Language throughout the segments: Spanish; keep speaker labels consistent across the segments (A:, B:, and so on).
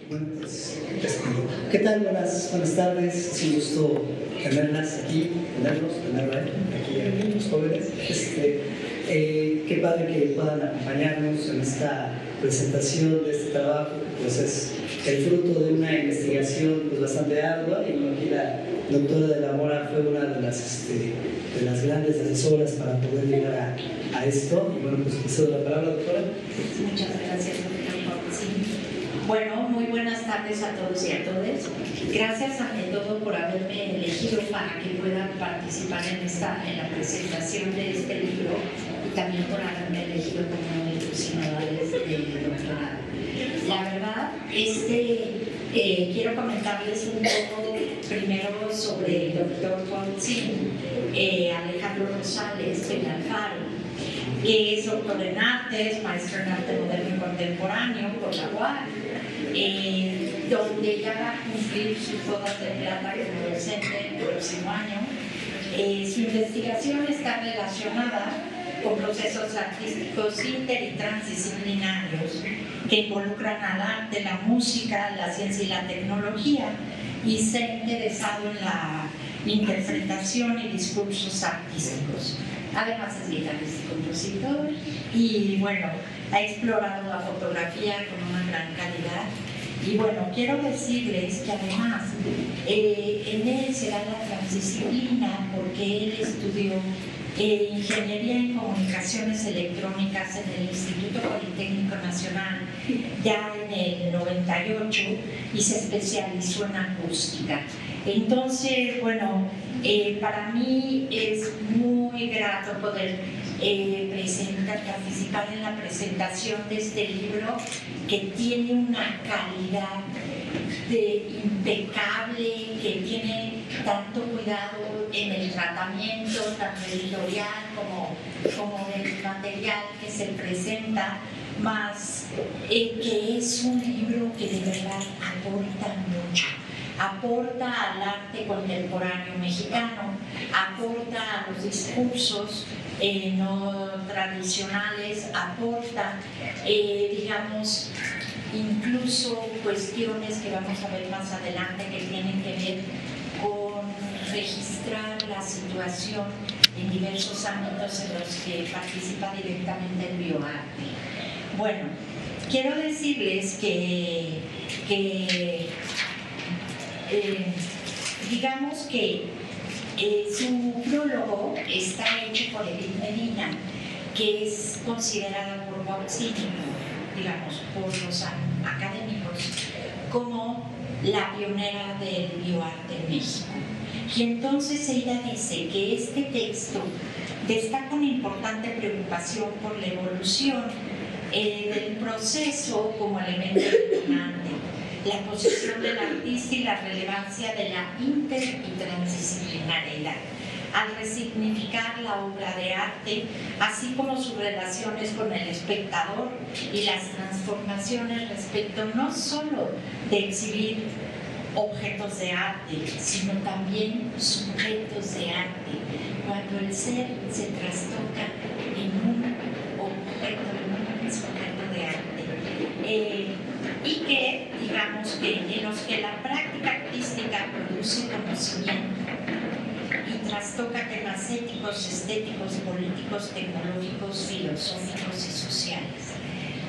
A: Bueno, pues, ¿qué tal? Buenas tardes. Es un gusto tenerlas aquí, tenerla aquí a los jóvenes. Qué padre que puedan acompañarnos en esta presentación de este trabajo, pues es el fruto de una investigación pues, bastante ardua. Y bueno, aquí la doctora de la Mora fue una de las grandes asesoras para poder llegar a esto. Y bueno, pues cedo la palabra, doctora.
B: Muchas gracias, doctor. Sí. Bueno, muy buenas tardes a todos y a todas. Gracias ante todo por haberme elegido para que pueda participar en la presentación de este libro y también por haberme elegido como uno de los diseñadores de doctorado. La verdad, quiero comentarles un poco primero sobre el doctor Alejandro Rosales Peñalfaro, que es doctor en artes, maestro en arte moderno y contemporáneo por la UAC, donde ya va a cumplir sus bodas de plata como docente el próximo año. Su investigación está relacionada con procesos artísticos inter y transdisciplinarios que involucran al arte, la música, la ciencia y la tecnología, y se ha interesado en la interpretación y discursos artísticos. Además es guitarrista y compositor y bueno, ha explorado la fotografía con una gran calidad. Y bueno, quiero decirles que además en él se da la transdisciplina porque él estudió Ingeniería en Comunicaciones Electrónicas en el Instituto Politécnico Nacional ya en el 98 y se especializó en acústica. Entonces, bueno, para mí es muy grato poder participar en la presentación de este libro que tiene una calidad impecable, que tiene tanto cuidado en el tratamiento, tanto editorial como del material que se presenta, más que es un libro que de verdad aporta mucho. Aporta al arte contemporáneo mexicano, aporta a los discursos no tradicionales, aporta, digamos, incluso cuestiones que vamos a ver más adelante que tienen que ver con registrar la situación en diversos ámbitos en los que participa directamente el bioarte. Bueno, quiero decirles que digamos que su prólogo está hecho por Edith Medina, que es considerada por digamos, por los académicos, como la pionera del bioarte en México. Y entonces ella dice que este texto destaca una importante preocupación por la evolución del proceso como elemento detonante, la posición del artista y la relevancia de la inter y transdisciplinariedad al resignificar la obra de arte, así como sus relaciones con el espectador y las transformaciones respecto no solo de exhibir objetos de arte, sino también sujetos de arte, cuando el ser se trastoca en un objeto, en un sujeto de arte. Y que, digamos, que en los que la práctica artística produce conocimiento y trastoca temas éticos, estéticos, políticos, tecnológicos, filosóficos y sociales.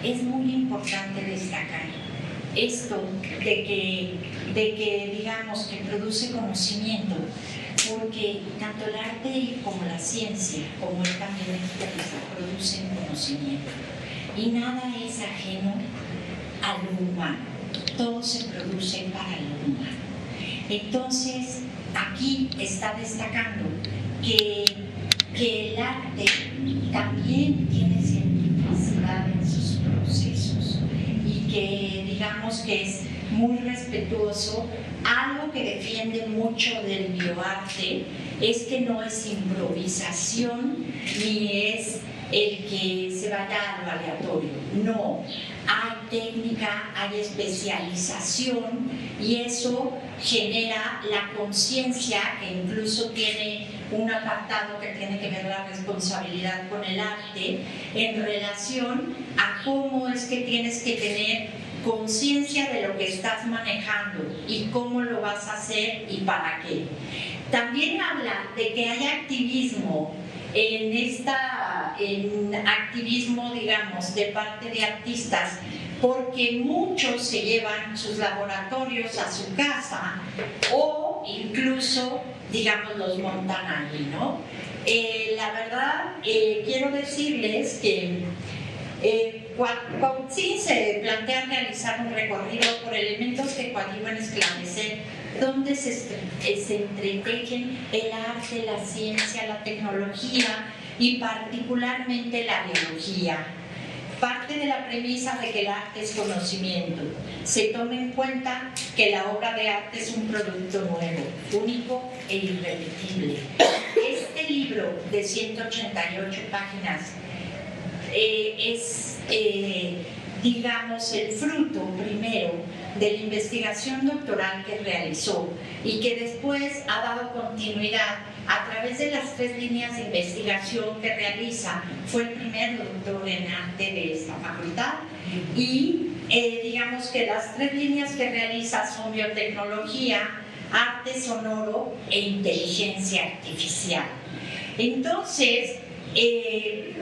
B: Es muy importante destacar esto de que digamos, que produce conocimiento, porque tanto el arte como la ciencia, como él también expresa, producen conocimiento. Y nada es ajeno a lo humano, todo se produce para lo humano. Entonces, aquí está destacando que el arte también tiene cientificidad en sus procesos y que digamos que es muy respetuoso. Algo que defiende mucho del bioarte es que no es improvisación ni es el que se vaya a lo aleatorio, no, hay técnica, hay especialización y eso genera la conciencia, que incluso tiene un apartado que tiene que ver la responsabilidad con el arte en relación a cómo es que tienes que tener conciencia de lo que estás manejando y cómo lo vas a hacer y para qué. También habla de que hay activismo en activismo, digamos, de parte de artistas, porque muchos se llevan sus laboratorios a su casa o incluso, digamos, los montan ahí, ¿no? La verdad, quiero decirles que Cuauhtémoc se plantea realizar un recorrido por elementos que coadyuvan a esclarecer donde se entretejen el arte, la ciencia, la tecnología y particularmente la biología. Parte de la premisa de que el arte es conocimiento. Se toma en cuenta que la obra de arte es un producto nuevo, único e irrepetible. Este libro de 188 páginas es, digamos, el fruto primero de la investigación doctoral que realizó y que después ha dado continuidad a través de las 3 líneas de investigación que realiza. Fue el primer doctor en arte de esta facultad y digamos que las 3 líneas que realiza son biotecnología, arte sonoro e inteligencia artificial. Entonces, hay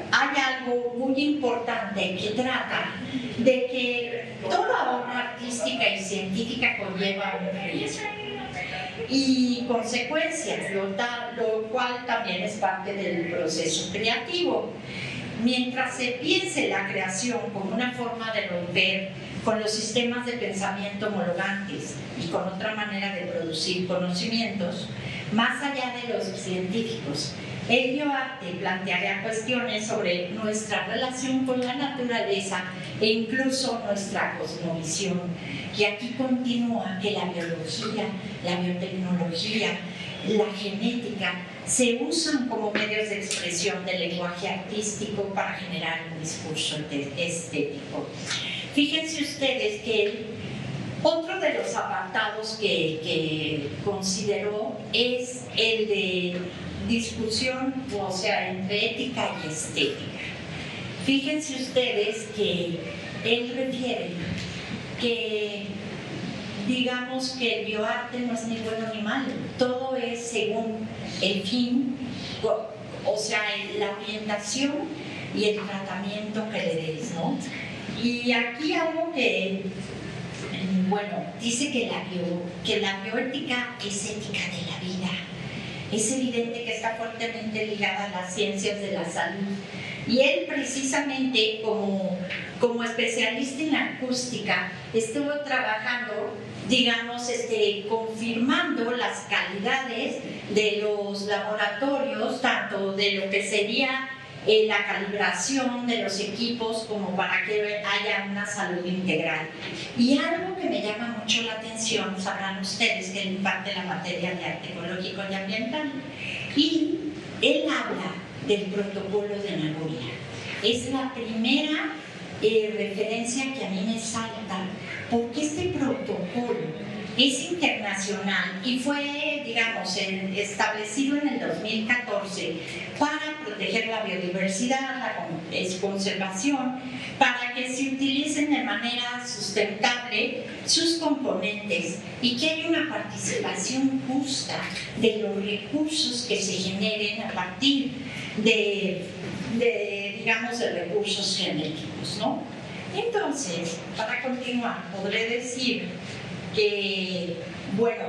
B: algo muy importante que trata de que toda obra artística y científica conlleva un riesgo y consecuencias, lo cual también es parte del proceso creativo. Mientras se piense la creación como una forma de romper con los sistemas de pensamiento homologantes y con otra manera de producir conocimientos, más allá de los científicos, el bioarte plantearía cuestiones sobre nuestra relación con la naturaleza e incluso nuestra cosmovisión. Y aquí continúa que la biología, la biotecnología, la genética se usan como medios de expresión del lenguaje artístico para generar un discurso estético. Fíjense ustedes que otro de los apartados que consideró es el de discusión, o sea, entre ética y estética. Fíjense ustedes que él refiere que, digamos, que el bioarte no es ni bueno ni malo, todo es según el fin, o sea, la orientación y el tratamiento que le des, ¿no? Y aquí algo que, bueno, dice que la bioética es ética de la vida. Es evidente que está fuertemente ligada a las ciencias de la salud. Y él precisamente como especialista en acústica estuvo trabajando, digamos, confirmando las calidades de los laboratorios, tanto de lo que sería la calibración de los equipos como para que haya una salud integral. Y algo que me llama mucho la atención, sabrán ustedes que él imparte la materia de arte ecológico y ambiental. Y él habla del protocolo de Nagoya. Es la primera referencia que a mí me salta, porque este protocolo es internacional y fue, digamos, establecido en el 2014 para proteger la biodiversidad, la conservación, para que se utilicen de manera sustentable sus componentes y que haya una participación justa de los recursos que se generen a partir de digamos, de recursos genéticos, ¿no? Entonces, para continuar, podré decir que, bueno,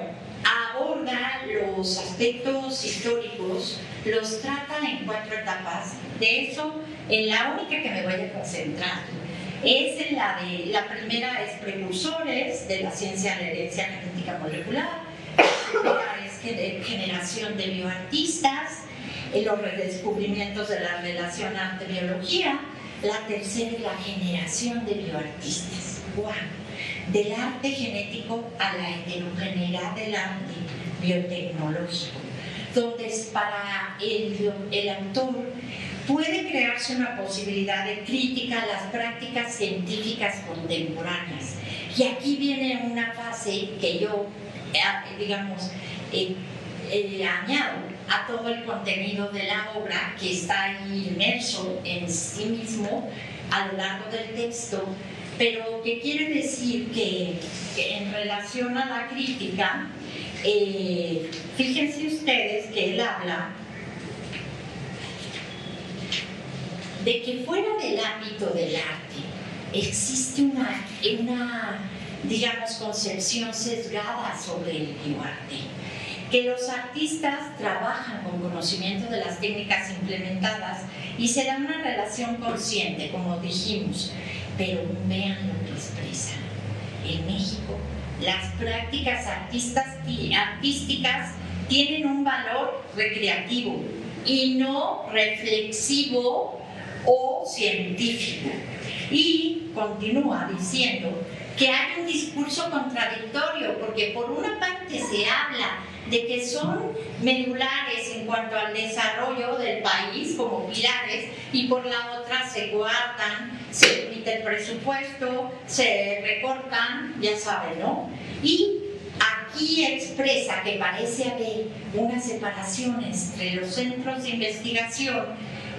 B: aborda los aspectos históricos, los trata en 4 etapas. De eso, en la única que me voy a concentrar es en la primera es precursores de la ciencia de la herencia genética molecular, la primera es generación de bioartistas, los redescubrimientos de la relación arte-biología, la tercera es la generación de bioartistas. ¡Wow! Del arte genético a la heterogeneidad del arte biotecnológico, donde para el autor puede crearse una posibilidad de crítica a las prácticas científicas contemporáneas. Y aquí viene una fase que yo, digamos, añado a todo el contenido de la obra, que está ahí inmerso en sí mismo a lo largo del texto, pero que quiere decir que en relación a la crítica, fíjense ustedes que él habla de que fuera del ámbito del arte existe una digamos, concepción sesgada sobre el arte, que los artistas trabajan con conocimiento de las técnicas implementadas y se da una relación consciente, como dijimos, pero vean lo que expresan. En México, las prácticas artísticas tienen un valor recreativo y no reflexivo o científico. Y continúa diciendo que hay un discurso contradictorio, porque por una parte se habla de que son medulares en cuanto al desarrollo del país como pilares, y por la otra se guardan, se limita el presupuesto, se recortan, ya saben, ¿no? Y aquí expresa que parece haber una separación entre los centros de investigación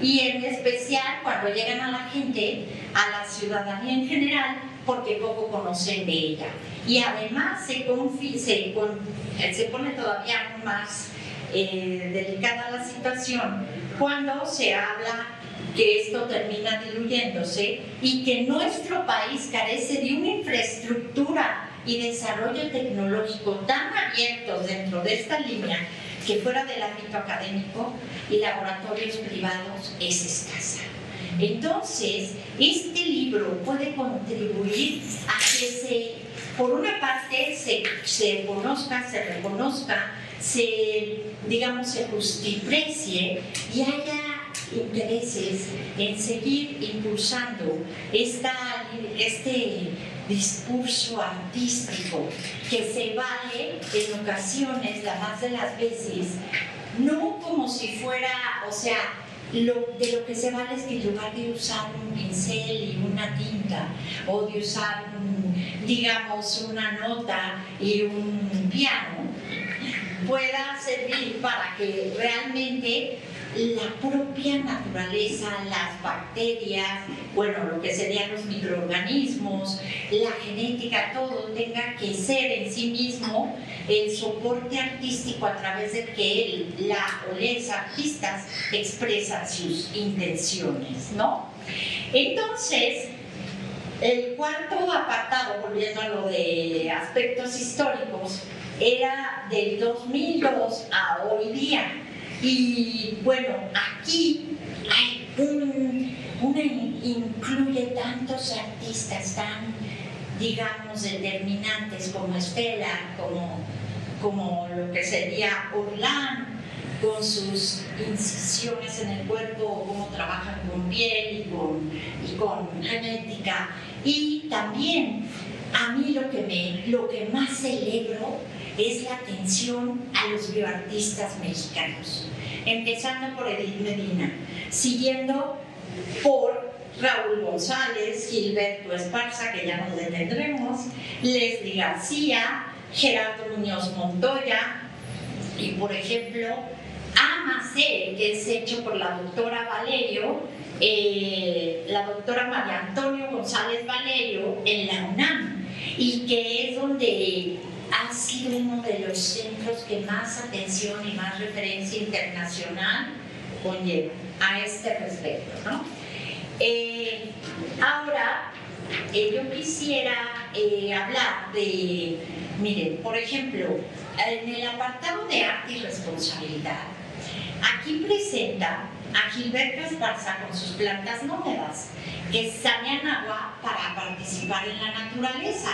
B: y en especial cuando llegan a la gente, a la ciudadanía en general, porque poco conocen de ella. Y además se pone todavía aún más delicada la situación cuando se habla que esto termina diluyéndose y que nuestro país carece de una infraestructura y desarrollo tecnológico tan abiertos dentro de esta línea que fuera del ámbito académico y laboratorios privados es escasa. Entonces, este libro puede contribuir a que por una parte se conozca, se reconozca, se justiprecie y haya intereses en seguir impulsando este discurso artístico que se vale en ocasiones, la más de las veces, no como si fuera, de lo que se vale es que en lugar de usar un pincel y una tinta, o de usar, una nota y un piano, pueda servir para que realmente la propia naturaleza, las bacterias, lo que serían los microorganismos, la genética, todo tenga que ser en sí mismo el soporte artístico a través de que los artistas expresan sus intenciones, ¿no? Entonces, el cuarto apartado, volviendo a lo de aspectos históricos, era del 2002 a hoy día. Y aquí hay incluye tantos artistas tan, determinantes como Estela, como lo que sería Orlán, con sus incisiones en el cuerpo, cómo trabajan con piel y con genética. Y también a mí lo que más celebro es la atención a los bioartistas mexicanos, empezando por Edith Medina, siguiendo por Raúl González, Gilberto Esparza, que ya nos detendremos, Leslie García, Gerardo Muñoz Montoya y, por ejemplo, Amacé, que es hecho por la doctora Valerio, la doctora María Antonio González Valerio en la UNAM, y que es donde ha sido uno de los centros que más atención y más referencia internacional conlleva a este respecto, ¿no? Ahora, yo quisiera hablar de, miren, por ejemplo, en el apartado de arte y responsabilidad, aquí presenta a Gilberto Esparza con sus plantas nómadas, que sanean agua para participar en la naturaleza.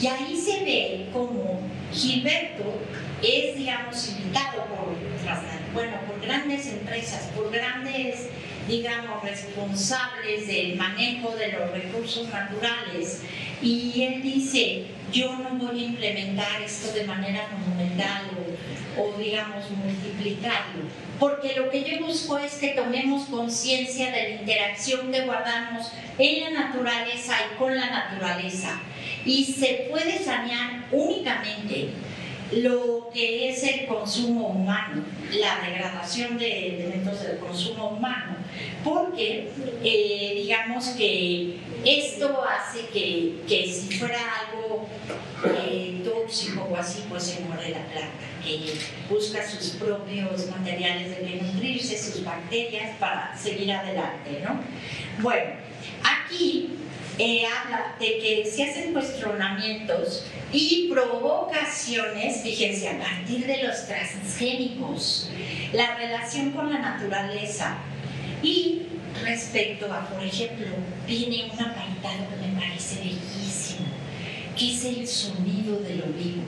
B: Y ahí se ve cómo Gilberto es, invitado por grandes empresas, por grandes, responsables del manejo de los recursos naturales. Y él dice, yo no voy a implementar esto de manera monumental o multiplicarlo, porque lo que yo busco es que tomemos conciencia de la interacción que guardamos en la naturaleza y con la naturaleza. Y se puede sanear únicamente lo que es el consumo humano, la degradación de elementos del consumo humano, porque Esto hace que si fuera algo tóxico o así, pues se muere la planta, que busca sus propios materiales de que nutrirse, sus bacterias para seguir adelante, ¿no? Bueno, aquí habla de que se hacen cuestionamientos y provocaciones, fíjense, a partir de los transgénicos, la relación con la naturaleza y respecto a, por ejemplo, viene un apartado que me parece bellísimo, que es el sonido de lo vivo.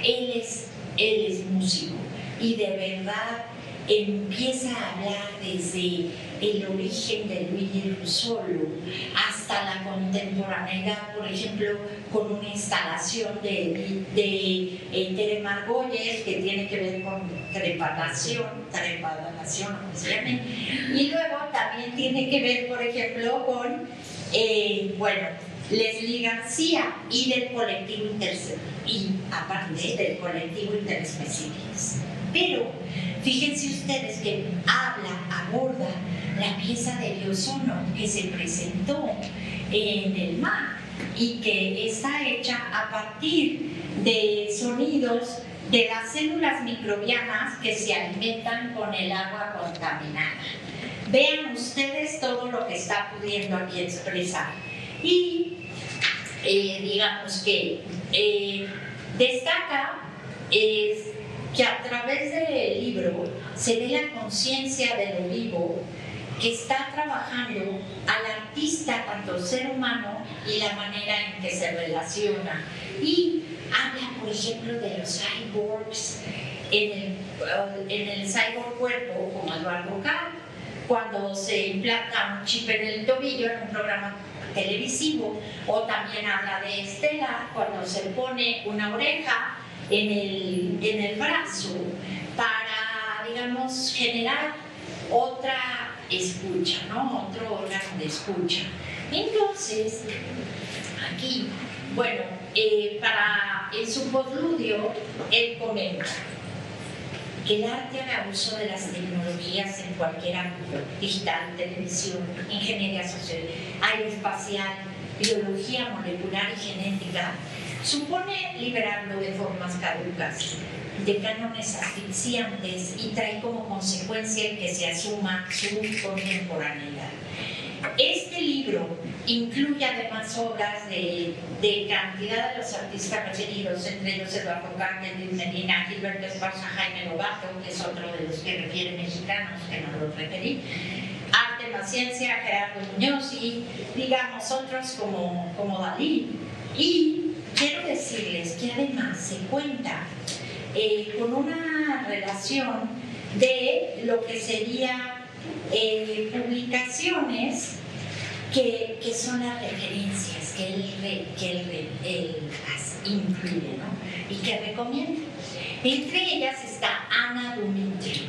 B: Él es músico y de verdad empieza a hablar desde el origen de Luigi Russolo hasta la contemporaneidad, por ejemplo, con una instalación de Tere Margolles que tiene que ver con trepanación, como se llame, y luego también tiene que ver, por ejemplo, con, Leslie García y del colectivo Interespecíficos. Pero fíjense ustedes que aborda la pieza de biosono que se presentó en el mar y que está hecha a partir de sonidos de las células microbianas que se alimentan con el agua contaminada. Vean ustedes todo lo que está pudiendo aquí expresar. Y digamos que destaca que a través del libro se ve la conciencia de lo vivo que está trabajando al artista, tanto ser humano y la manera en que se relaciona. Y habla, por ejemplo, de los cyborgs en el cyborg cuerpo, como Eduardo K., cuando se implanta un chip en el tobillo en un programa televisivo, o también habla de Estela cuando se pone una oreja en el brazo para, digamos, generar otra escucha, ¿no? Otro órgano de escucha. Entonces, aquí, bueno, en su postludio, él comenta que el arte haga uso de las tecnologías en cualquier ámbito, digital, televisión, ingeniería social, aeroespacial, biología molecular y genética, supone liberarlo de formas caducas, de cánones asfixiantes y trae como consecuencia el que se asuma su contemporaneidad. Este libro incluye además obras de cantidad de los artistas referidos, entre ellos Eduardo Cárdenas, Luis Medina, Gilberto Esparza, Jaime Lobato, que es otro de los que refieren mexicanos, que no los referí, Arte, la Ciencia, Gerardo Muñoz y, digamos, otros como Dalí. Y quiero decirles que además se cuenta con una relación de lo que sería publicaciones que son las referencias que él incluye, ¿no? Y que recomienda. Entre ellas está Ana Dumitru,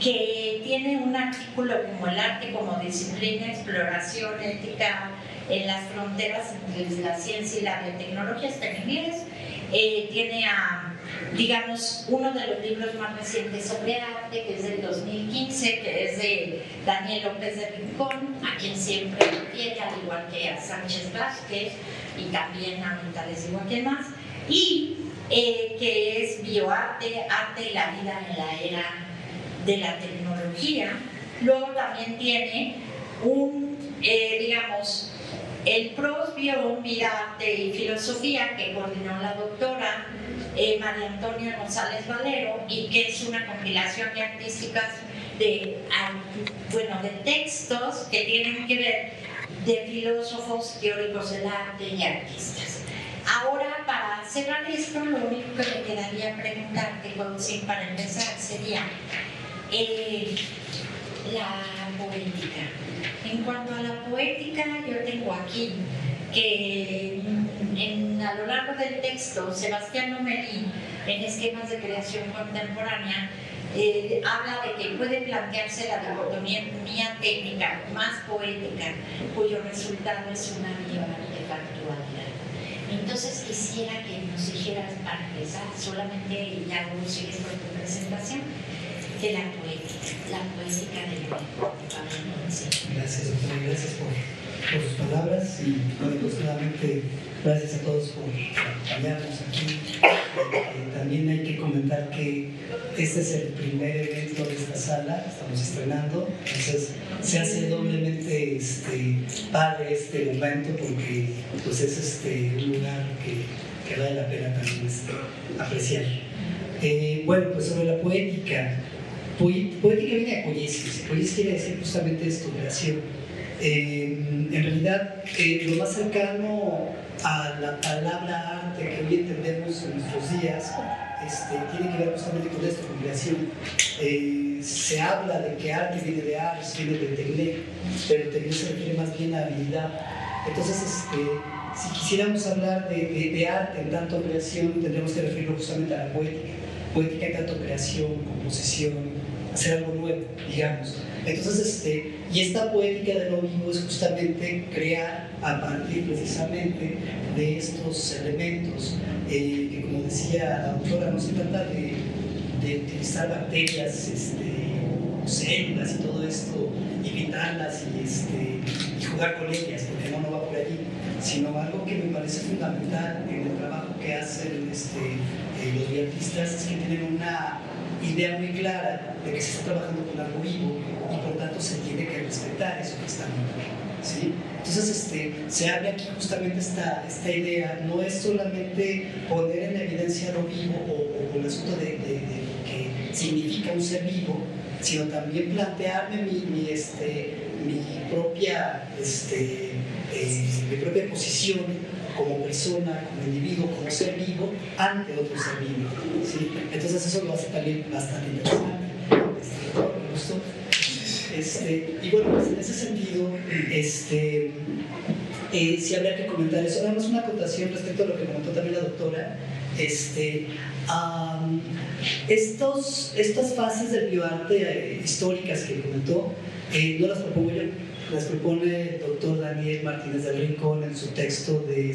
B: que tiene un artículo como El arte como disciplina, exploración ética en las fronteras entre la ciencia y la biotecnología, está en inglés. Tiene digamos, uno de los libros más recientes sobre arte, que es del 2015, que es de Daniel López de Rincón, a quien siempre refiere, al igual que a Sánchez Vázquez y también a Mentales igual que más, y que es Bioarte, arte y la vida en la era de la tecnología. Luego también tiene digamos, el PROS, Vida, Arte y Filosofía, que coordinó la doctora María Antonia González Valero, y que es una compilación de artísticas de textos que tienen que ver de filósofos, teóricos del arte y artistas. Ahora, para cerrar esto, lo único que me quedaría preguntarte, para empezar, sería la poética. En cuanto a la poética, yo tengo aquí que a lo largo del texto, Sebastián Lomelí, en Esquemas de Creación Contemporánea, habla de que puede plantearse la dicotomía técnica más poética, cuyo resultado es una bioartefactualidad. Entonces quisiera que nos dijeras, para empezar, solamente, y ya luego sigues por tu presentación, de la poética del arte.
A: Gracias, doctora, gracias por sus palabras y bueno, pues nuevamente gracias a todos por acompañarnos aquí. También hay que comentar que este es el primer evento de esta sala, estamos estrenando, entonces se hace doblemente padre este momento porque pues es un lugar que vale la pena también apreciar. Bueno, pues sobre la poética. Poética viene de poiesis. Poiesis quiere decir justamente esto, creación. En realidad, lo más cercano a la palabra arte que hoy entendemos en nuestros días tiene que ver justamente con esto, con creación. Se habla de que arte viene de ars, viene de tecné, pero tecné se refiere más bien a habilidad. Entonces, si quisiéramos hablar de arte en tanto creación, tendríamos que referirlo justamente a la poética. Poética en tanto creación, composición, hacer algo nuevo, digamos. Entonces, y esta poética de lo vivo es justamente crear a partir precisamente de estos elementos que, como decía la autora, no se trata de utilizar bacterias, células y todo esto, imitarlas y jugar con ellas, porque no va por allí, sino algo que me parece fundamental en el trabajo que hacen los artistas es que tienen una idea muy clara de que se está trabajando con algo vivo y por tanto se tiene que respetar eso que está vivo, ¿sí? Entonces se abre aquí justamente esta idea, no es solamente poner en evidencia lo vivo o el asunto de lo que significa un ser vivo, sino también plantearme mi propia posición como persona, como individuo, como ser vivo, ante otro ser vivo, ¿sí? Entonces eso lo hace también bastante interesante. Me gustó. Y bueno, pues en ese sentido, sí habría que comentar eso. Además, una acotación respecto a lo que comentó también la doctora. Estas fases del bioarte históricas que comentó, no las propongo yo, las propone el doctor Daniel Martínez del Rincón en su texto de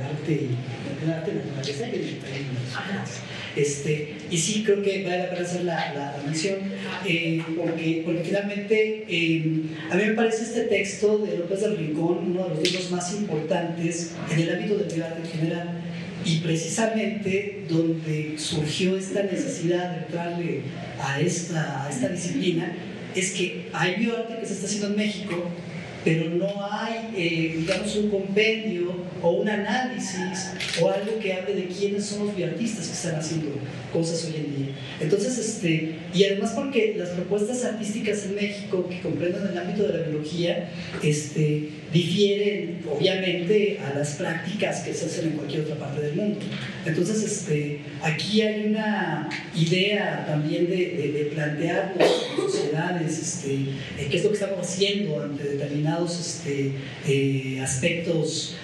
A: arte y naturaleza. Y sí creo que vale la pena hacer la mención, porque finalmente a mí me parece este texto de López del Rincón uno de los libros más importantes en el ámbito del bioarte en general. Y precisamente donde surgió esta necesidad de entrarle a esta disciplina es que hay bioarte que se está haciendo en México, pero no hay, digamos, un compendio o un análisis o algo que hable de quiénes son los bioartistas que están haciendo cosas hoy en día. Entonces, y además porque las propuestas artísticas en México que comprenden el ámbito de la biología, difieren obviamente a las prácticas que se hacen en cualquier otra parte del mundo. Entonces, aquí hay una idea también de plantearnos como sociedades qué es lo que estamos haciendo ante determinados aspectos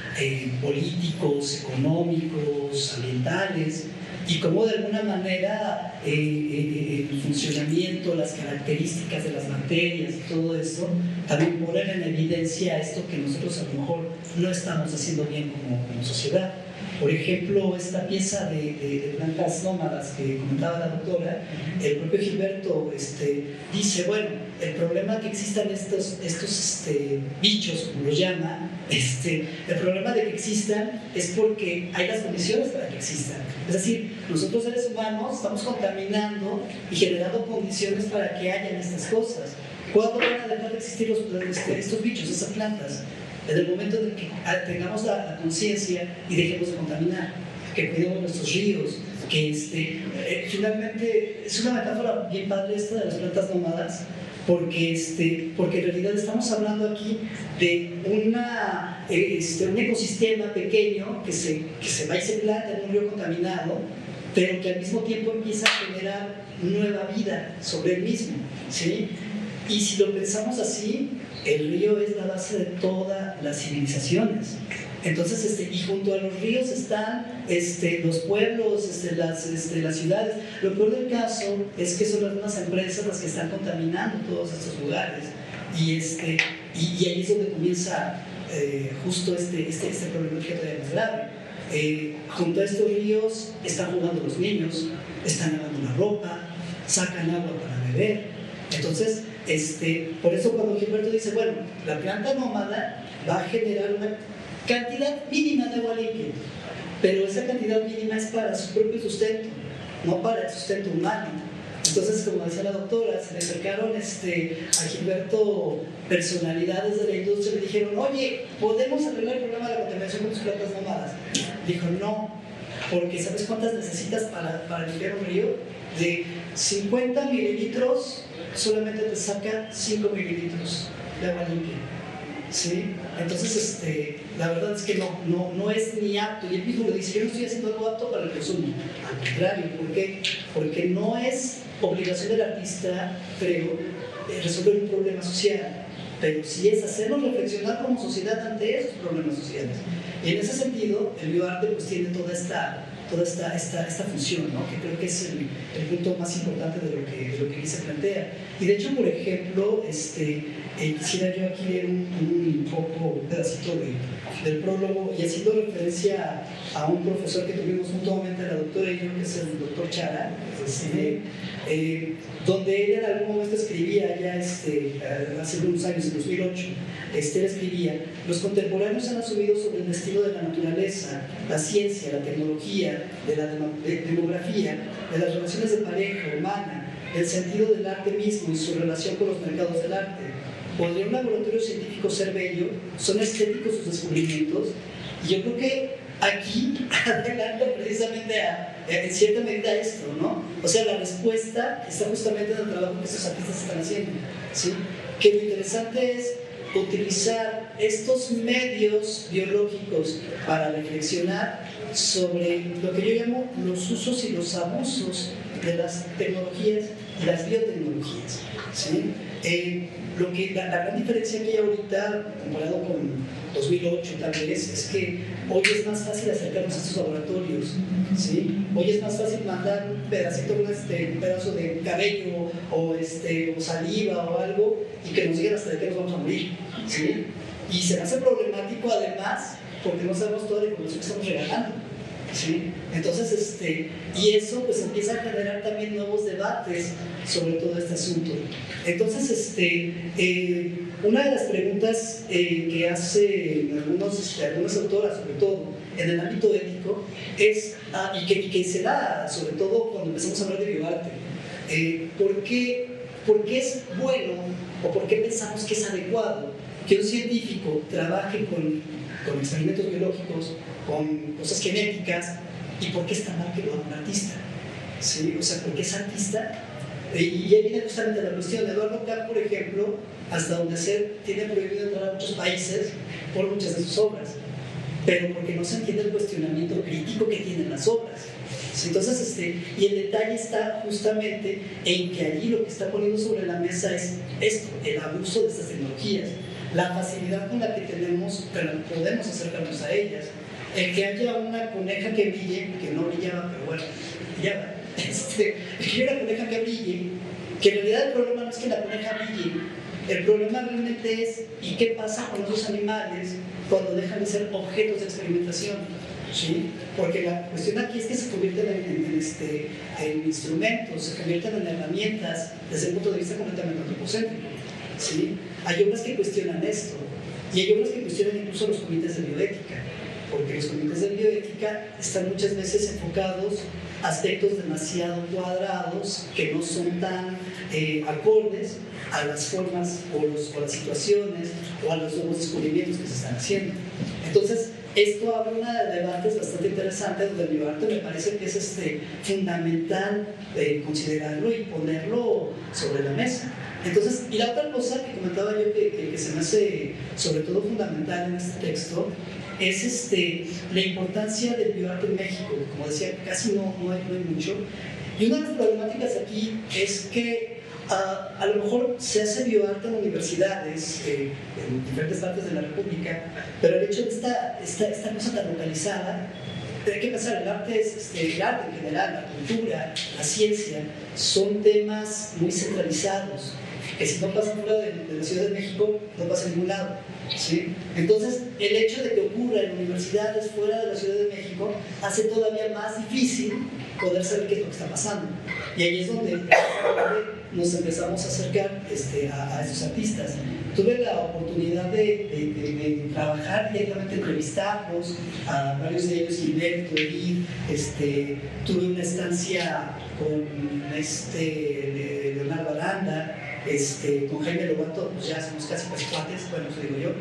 A: políticos, económicos, ambientales, y cómo de alguna manera el funcionamiento, las características de las bacterias y todo eso también ponen en evidencia esto que nosotros a lo mejor no estamos haciendo bien como sociedad. Por ejemplo, esta pieza de plantas nómadas que comentaba la doctora, el propio Gilberto dice, bueno, el problema que existan estos bichos, como los llama, el problema de que existan es porque hay las condiciones para que existan. Es decir, nosotros seres humanos estamos contaminando y generando condiciones para que hayan estas cosas. ¿Cuándo van a dejar de existir estos bichos, estas plantas? En el momento de que tengamos la conciencia y dejemos de contaminar, que cuidemos nuestros ríos, que finalmente es una metáfora bien padre esta de las plantas nómadas, porque en realidad estamos hablando aquí de un ecosistema pequeño que se va y se planta en un río contaminado, pero que al mismo tiempo empieza a generar nueva vida sobre el mismo, ¿sí? Y si lo pensamos así, el río es la base de todas las civilizaciones. Entonces, y junto a los ríos están los pueblos, las ciudades. Lo peor del caso es que son las mismas empresas las que están contaminando todos estos lugares. Y ahí es donde comienza justo problema que todavía más grave. Junto a estos ríos están jugando los niños, están lavando la ropa, sacan agua para beber. Entonces, por eso cuando Gilberto dice, bueno, la planta nómada va a generar una cantidad mínima de agua limpia, pero esa cantidad mínima es para su propio sustento, no para el sustento humano. Entonces, como decía la doctora, se le acercaron a Gilberto personalidades de la industria y le dijeron, oye, ¿podemos arreglar el problema de la contaminación con tus plantas nómadas? Dijo, no, porque ¿sabes cuántas necesitas para limpiar un río? De 50 mililitros, solamente te saca 5 mililitros de agua limpia. ¿Sí? Entonces, la verdad es que no es ni apto. Y él mismo le dice, yo no estoy haciendo algo apto para el consumo. Al contrario, ¿por qué? Porque no es obligación del artista, creo, resolver un problema social, pero sí es hacernos reflexionar como sociedad ante esos problemas sociales. Y en ese sentido, el bioarte pues tiene toda esta función, ¿no? Que creo que es el punto más importante de lo que aquí se plantea. Y de hecho, por ejemplo, quisiera yo aquí leer un pedacito del prólogo, y haciendo referencia a un profesor que tuvimos mutuamente, la doctora y yo, que es el doctor Chara, donde él en algún momento escribía, ya hace unos años, en 2008, él escribía: los contemporáneos han asumido sobre el destino de la naturaleza, la ciencia, la tecnología, de la demografía, de las relaciones de pareja humana, el sentido del arte mismo y su relación con los mercados del arte. ¿Podría un laboratorio científico ser bello? ¿Son estéticos sus descubrimientos? Y yo creo que aquí adelanta precisamente en cierta medida esto, ¿no? O sea, la respuesta está justamente en el trabajo que estos artistas están haciendo, ¿sí? Que lo interesante es utilizar estos medios biológicos para reflexionar sobre lo que yo llamo los usos y los abusos de las tecnologías y las biotecnologías, ¿sí? La gran diferencia que hay ahorita, comparado con 2008 tal vez, es que hoy es más fácil acercarnos a estos laboratorios, ¿sí? Hoy es más fácil mandar un pedacito, un pedazo de cabello o saliva o algo, y que nos digan hasta de qué nos vamos a morir, ¿sí? Y se me hace problemático además porque no sabemos toda la información que estamos regalando, ¿sí? Entonces, y eso pues empieza a generar también nuevos debates sobre todo este asunto. Entonces, una de las preguntas que hacen algunas autoras, sobre todo en el ámbito ético, es, y que se da sobre todo cuando empezamos a hablar de bioarte, ¿por qué es bueno o por qué pensamos que es adecuado que un científico trabaje con experimentos biológicos, con cosas genéticas, y por qué está mal que lo haga un artista? ¿Sí? O sea, ¿por qué es artista? Y ahí viene justamente la cuestión. Eduardo Kahn, por ejemplo, hasta donde tiene prohibido entrar a muchos países por muchas de sus obras, pero porque no se entiende el cuestionamiento crítico que tienen las obras. Entonces, y el detalle está justamente en que allí lo que está poniendo sobre la mesa es esto, el abuso de estas tecnologías, la facilidad con la que podemos acercarnos a ellas, el que haya una coneja que brille, que no brillaba, pero bueno, brillaba, que haya una coneja que brille, que en realidad el problema no es que la coneja brille, el problema realmente es ¿y qué pasa con esos animales cuando dejan de ser objetos de experimentación? ¿Sí? Porque la cuestión aquí es que se convierten en instrumentos, se convierten en herramientas desde el punto de vista completamente antropocéntrico, ¿sí? Hay obras que cuestionan esto, y hay obras que cuestionan incluso los comités de bioética, porque los comités de bioética están muchas veces enfocados a aspectos demasiado cuadrados que no son tan acordes a las formas o las situaciones o a los nuevos descubrimientos que se están haciendo. Entonces, esto abre una de debates bastante interesantes donde el bioarte me parece que es fundamental considerarlo y ponerlo sobre la mesa. Entonces, y la otra cosa que comentaba yo que se me hace sobre todo fundamental en este texto es la importancia del bioarte en México. Como decía, casi no hay mucho. Y una de las problemáticas aquí es que a lo mejor se hace bioarte en universidades, en diferentes partes de la República, pero el hecho de esta cosa tan localizada, hay que pensar, el arte en general, la cultura, la ciencia, son temas muy centralizados, que si no pasan fuera de la Ciudad de México, no pasa en ningún lado, ¿sí? Entonces, el hecho de que ocurra en universidades fuera de la Ciudad de México hace todavía más difícil poder saber qué es lo que está pasando. Y ahí es donde nos empezamos a acercar a estos artistas. Tuve la oportunidad de trabajar directamente, entrevistarlos, a varios de ellos, Gilberto, Edith, tuve una estancia con Leonardo Aranda, con Jaime Lobato, pues ya somos casi cuates, bueno, eso digo yo,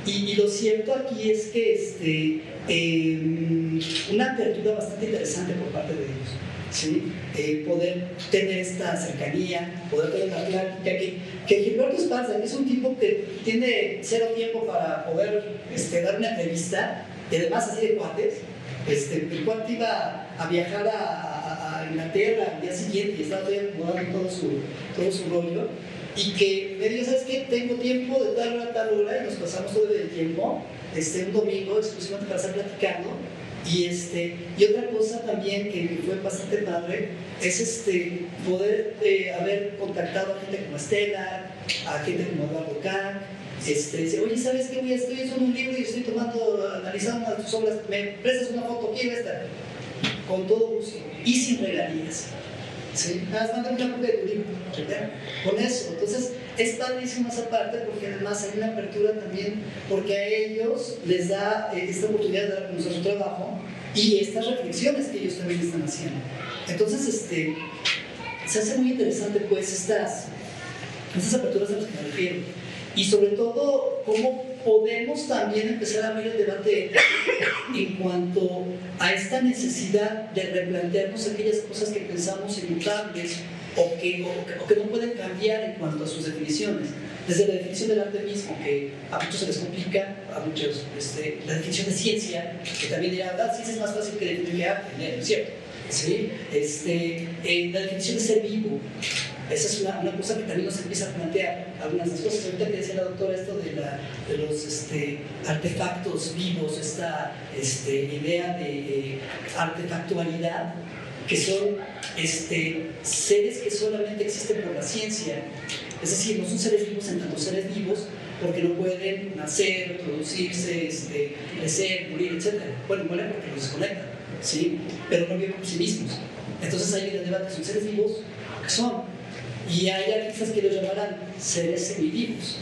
A: y lo cierto aquí es que una apertura bastante interesante por parte de ellos, ¿sí? Poder tener esta cercanía, poder tener una plática, que Gilberto Esparza, que es un tipo que tiene cero tiempo para poder dar una entrevista, y además así de cuates, el cuate iba a viajar a Inglaterra al día siguiente y estaba todavía acomodando todo su rollo, y que me dijo, ¿sabes qué? Tengo tiempo de tal hora a tal hora, y nos pasamos todo el tiempo, un domingo exclusivamente para estar platicando. Y otra cosa también que fue bastante padre es poder haber contactado a gente como Estela, a gente como Eduardo Kahn. Dice, oye, ¿sabes qué? Estoy haciendo un libro y estoy analizando una de tus obras, ¿me prestas una foto? Quiero esta. Con todo gusto y sin regalías. ¿Sí? Nada más mándame una copia de tu libro, ¿verdad? Con eso. Entonces, es padrísimo esa parte porque además hay una apertura también, porque a ellos les da esta oportunidad de dar a conocer su trabajo y estas reflexiones que ellos también están haciendo. Entonces, se hace muy interesante, pues, estas aperturas a las que me refiero. Y sobre todo, cómo podemos también empezar a abrir el debate en cuanto a esta necesidad de replantearnos aquellas cosas que pensamos inmutables o que no pueden cambiar en cuanto a sus definiciones. Desde la definición del arte mismo, que a muchos se les complica, a muchos, la definición de ciencia, que también dirán, ciencia es más fácil que definir que arte, ¿no es cierto? ¿Sí? La definición de ser vivo. Esa es una cosa que también nos empieza a plantear algunas de las cosas. Ahorita que decía la doctora esto de los artefactos vivos, esta idea de artefactualidad, que son seres que solamente existen por la ciencia. Es decir, no son seres vivos en tanto seres vivos, porque no pueden nacer, producirse, crecer, morir, etc. Bueno, mueren porque los desconectan, ¿sí? Pero no viven por sí mismos. Entonces hay el debate, ¿son seres vivos? ¿Qué son? Y hay artistas que los llamarán seres semivivos,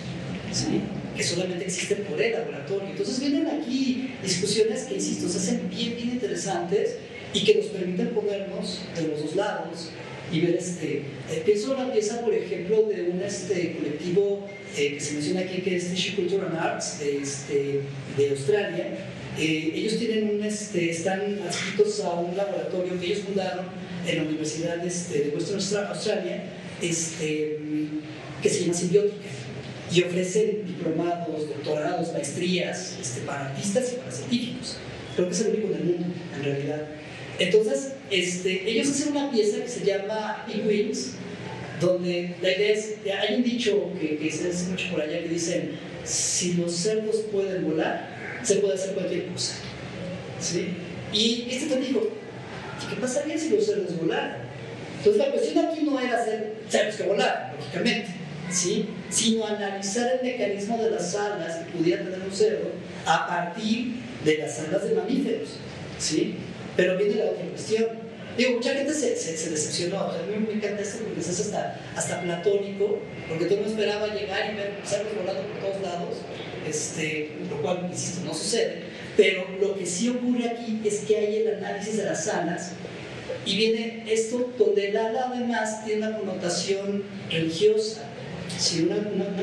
A: ¿sí? Que solamente existen por el laboratorio. Entonces vienen aquí discusiones que, insisto, se hacen bien interesantes y que nos permiten ponernos de los dos lados y ver pienso en una pieza, por ejemplo, de un colectivo que se menciona aquí, que es Tissue Culture and Arts de Australia. Ellos tienen están adscritos a un laboratorio que ellos fundaron en la Universidad de Western Australia, que se llama Simbiótica, y ofrecen diplomados, doctorados, maestrías para artistas y para científicos. Creo que es el único en el mundo, en realidad. Entonces, ellos hacen una pieza que se llama Wings, donde la idea es, hay un dicho que se hace mucho por allá que dicen, si los cerdos pueden volar, se puede hacer cualquier cosa, ¿sí? Y te digo, ¿qué pasaría si los cerdos volaran? Entonces la cuestión aquí no era hacer cerdos que volaran, lógicamente, ¿sí? Sino analizar el mecanismo de las alas que pudiera tener un cerdo a partir de las alas de mamíferos, ¿sí? Pero viene la otra cuestión. Digo, mucha gente se decepcionó. A mí me encanta esto porque es hasta platónico, porque todo el mundo esperaba llegar y ver cerdos volando por todos lados, lo cual, insisto, no sucede. Pero lo que sí ocurre aquí es que hay el análisis de las alas y viene esto donde el ala además tiene una connotación religiosa, ¿sí? una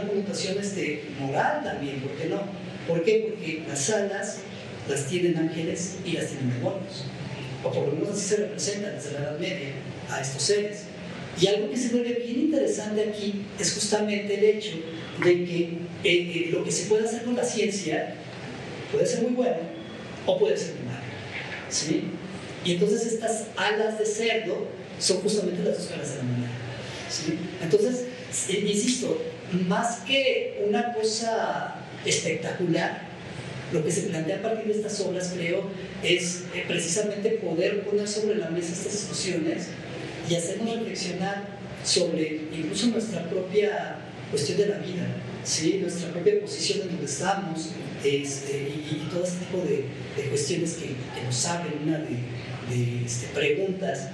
A: connotación moral también, ¿por qué no? ¿Por qué? Porque las alas las tienen ángeles y las tienen demonios, o por lo menos así se representan desde la Edad Media a estos seres. Y algo que se vuelve bien interesante aquí es justamente el hecho de que lo que se puede hacer con la ciencia puede ser muy bueno o puede ser muy malo, ¿sí? Y entonces estas alas de cerdo son justamente las dos caras de la moneda, ¿sí? Entonces, insisto, más que una cosa espectacular, lo que se plantea a partir de estas obras, creo, es precisamente poder poner sobre la mesa estas discusiones y hacernos reflexionar sobre incluso nuestra propia cuestión de la vida, ¿sí? Nuestra propia posición en donde estamos, y todo este tipo de cuestiones que nos abren una de preguntas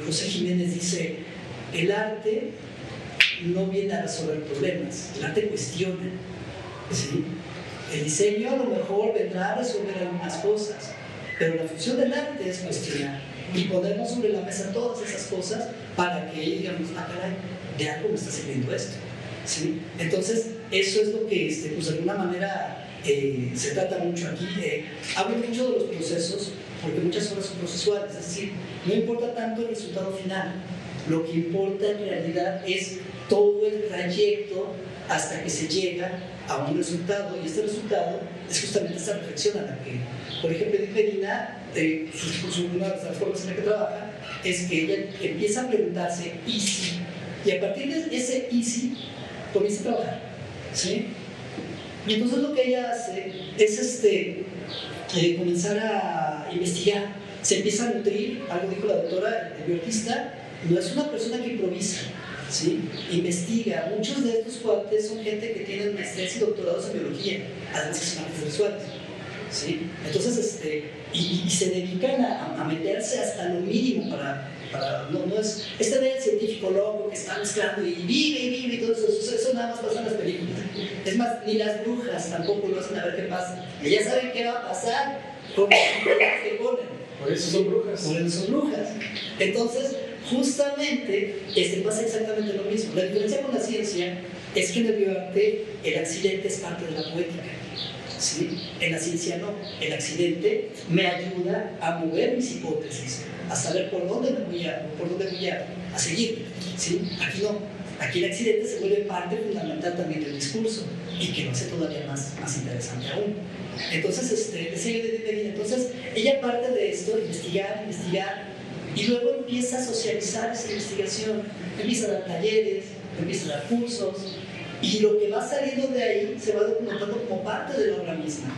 A: José Jiménez dice, el arte no viene a resolver problemas, el arte cuestiona, ¿sí? El diseño a lo mejor vendrá a resolver algunas cosas, pero la función del arte es cuestionar y ponernos sobre la mesa todas esas cosas para que digamos, ah, caray, de algo me está sirviendo esto, ¿sí? Entonces, eso es lo que pues, de alguna manera se trata mucho aquí. Hablo mucho de los procesos, porque muchas obras son procesuales, es decir, no importa tanto el resultado final, lo que importa en realidad es todo el trayecto hasta que se llega a un resultado, y este resultado es justamente esa reflexión a la que, por ejemplo, Edith Medina, una de las formas en la que trabaja, es que ella empieza a preguntarse, ¿y si? Y a partir de ese ¿y si? Comienza a trabajar, ¿sí? Y entonces lo que ella hace es comenzar a investigar, se empieza a nutrir, algo dijo la doctora, el bioartista no es una persona que improvisa, ¿sí? Investiga. Muchos de estos cuates son gente que tienen maestrías y doctorados en biología, además que son artes visuales, ¿sí? Entonces, y se dedican a meterse hasta lo mínimo para no es del científico loco que está mezclando y vive y todo eso nada más pasa en las películas. Es más, ni las brujas tampoco lo hacen a ver qué pasa. Ellas saben qué va a pasar con las que ponen.
C: Por eso son brujas.
A: Por eso son brujas. Entonces, justamente, pasa exactamente lo mismo. La diferencia con la ciencia es que en el bioarte el accidente es parte de la poética, ¿sí? En la ciencia no. El accidente me ayuda a mover mis hipótesis, a saber por dónde voy a seguir, ¿sí? Aquí no. Aquí el accidente se vuelve parte fundamental también del discurso y que lo hace todavía más interesante aún. Entonces, entonces ella parte de esto, investigar, y luego empieza a socializar esa investigación, empieza a dar talleres, empieza a dar cursos, y lo que va saliendo de ahí se va documentando como parte de la obra misma,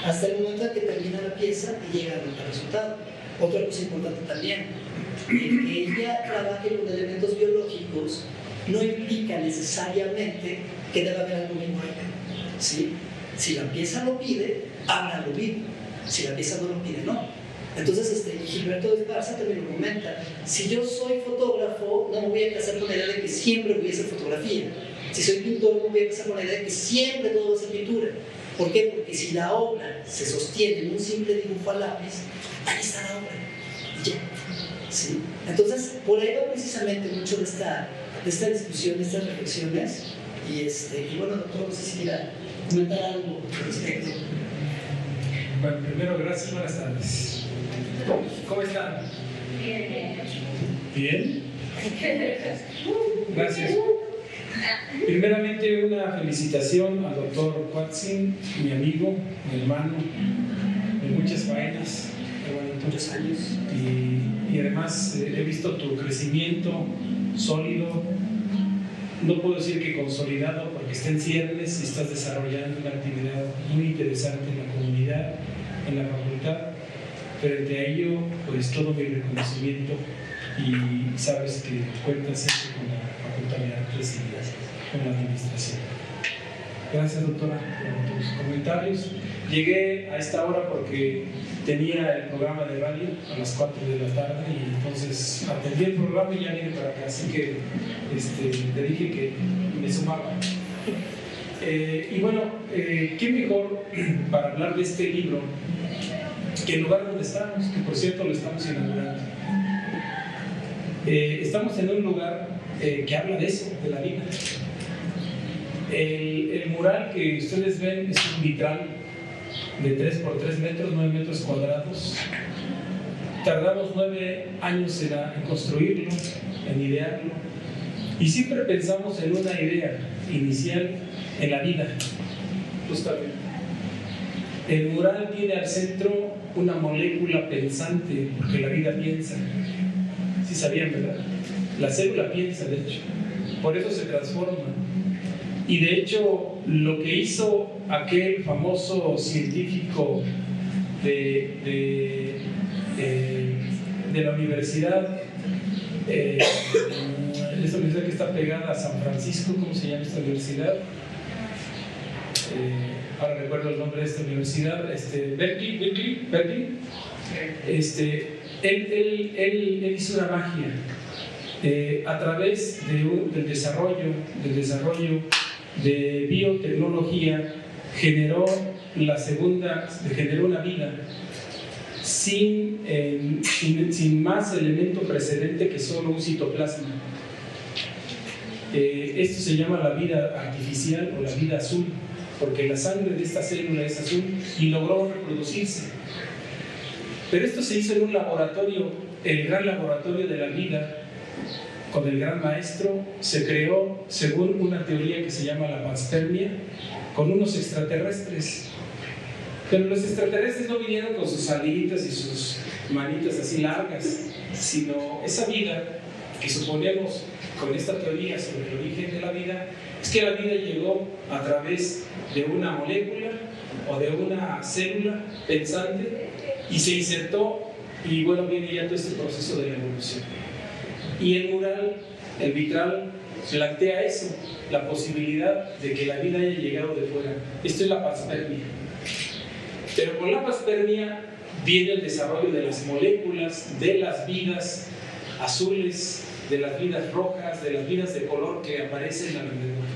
A: hasta el momento en que termina la pieza y llega al resultado. Otra cosa importante también, el que ella trabaje con elementos biológicos no implica necesariamente que deba haber algo vivo ahí, ¿sí? Si la pieza lo pide, habrá algo vivo. Si la pieza no lo pide, no. Entonces, Gilberto de Esparza también lo comenta. Si yo soy fotógrafo, no me voy a casar con la idea de que siempre voy a hacer fotografía. Si soy pintor, no me voy a casar con la idea de que siempre todo va a ser pintura. ¿Por qué? Porque si la obra se sostiene en un simple dibujo a lápiz, ahí está la obra. Y ya. ¿Sí? Entonces, por ahí va precisamente mucho de esta discusión, de estas reflexiones. Y bueno, doctor, no sé si quiera comentar algo al respecto.
C: Bueno, primero, gracias, buenas tardes. ¿Cómo están?
B: Bien.
C: ¿Bien? Gracias. Primeramente, una felicitación al doctor Cuatzin, mi amigo, mi hermano, de muchas faenas,
A: muchos años.
C: Y además he visto tu crecimiento sólido. No puedo decir que consolidado porque está en ciernes y estás desarrollando una actividad muy interesante en la comunidad, en la facultad. Frente a ello, pues todo mi reconocimiento y sabes que cuentas siempre con la Facultad de Artes y con la administración. Gracias, doctora, por tus comentarios. Llegué a esta hora porque tenía el programa de radio a las 4 de la tarde y entonces atendí el programa y ya vine para acá, así que te dije que me sumaba. Y bueno, ¿qué mejor para hablar de este libro que el lugar donde estamos, que por cierto lo estamos inaugurando? Estamos en un lugar que habla de eso, de la vida. El mural que ustedes ven es un vitral de 3 por 3 metros, 9 metros cuadrados. Tardamos 9 años en construirlo, en idearlo, y siempre pensamos en una idea inicial en la vida, justamente. El mural tiene al centro una molécula pensante, porque la vida piensa. Sí sabían, ¿verdad? La célula piensa, de hecho, por eso se transforma. Y de hecho, lo que hizo aquel famoso científico de la universidad, esta universidad que está pegada a San Francisco, ¿cómo se llama esta universidad? Ahora recuerdo el nombre de esta universidad, Berkeley. Él hizo una magia a través del desarrollo de biotecnología, generó una vida sin más elemento precedente que solo un citoplasma. Esto se llama la vida artificial o la vida azul, porque la sangre de esta célula es azul y logró reproducirse. Pero esto se hizo en un laboratorio, el gran laboratorio de la vida, con el gran maestro. Se creó según una teoría que se llama la panspermia, con unos extraterrestres. Pero los extraterrestres no vinieron con sus alitas y sus manitas así largas, sino esa vida que suponemos con esta teoría sobre el origen de la vida, es que la vida llegó a través de una molécula o de una célula pensante y se insertó, y bueno, viene ya todo este proceso de la evolución. Y el mural, el vitral, plantea eso, la posibilidad de que la vida haya llegado de fuera. Esto es la panspermia. Pero con la panspermia viene el desarrollo de las moléculas, de las vidas azules, de las vidas rojas, de las vidas de color que aparecen alrededor.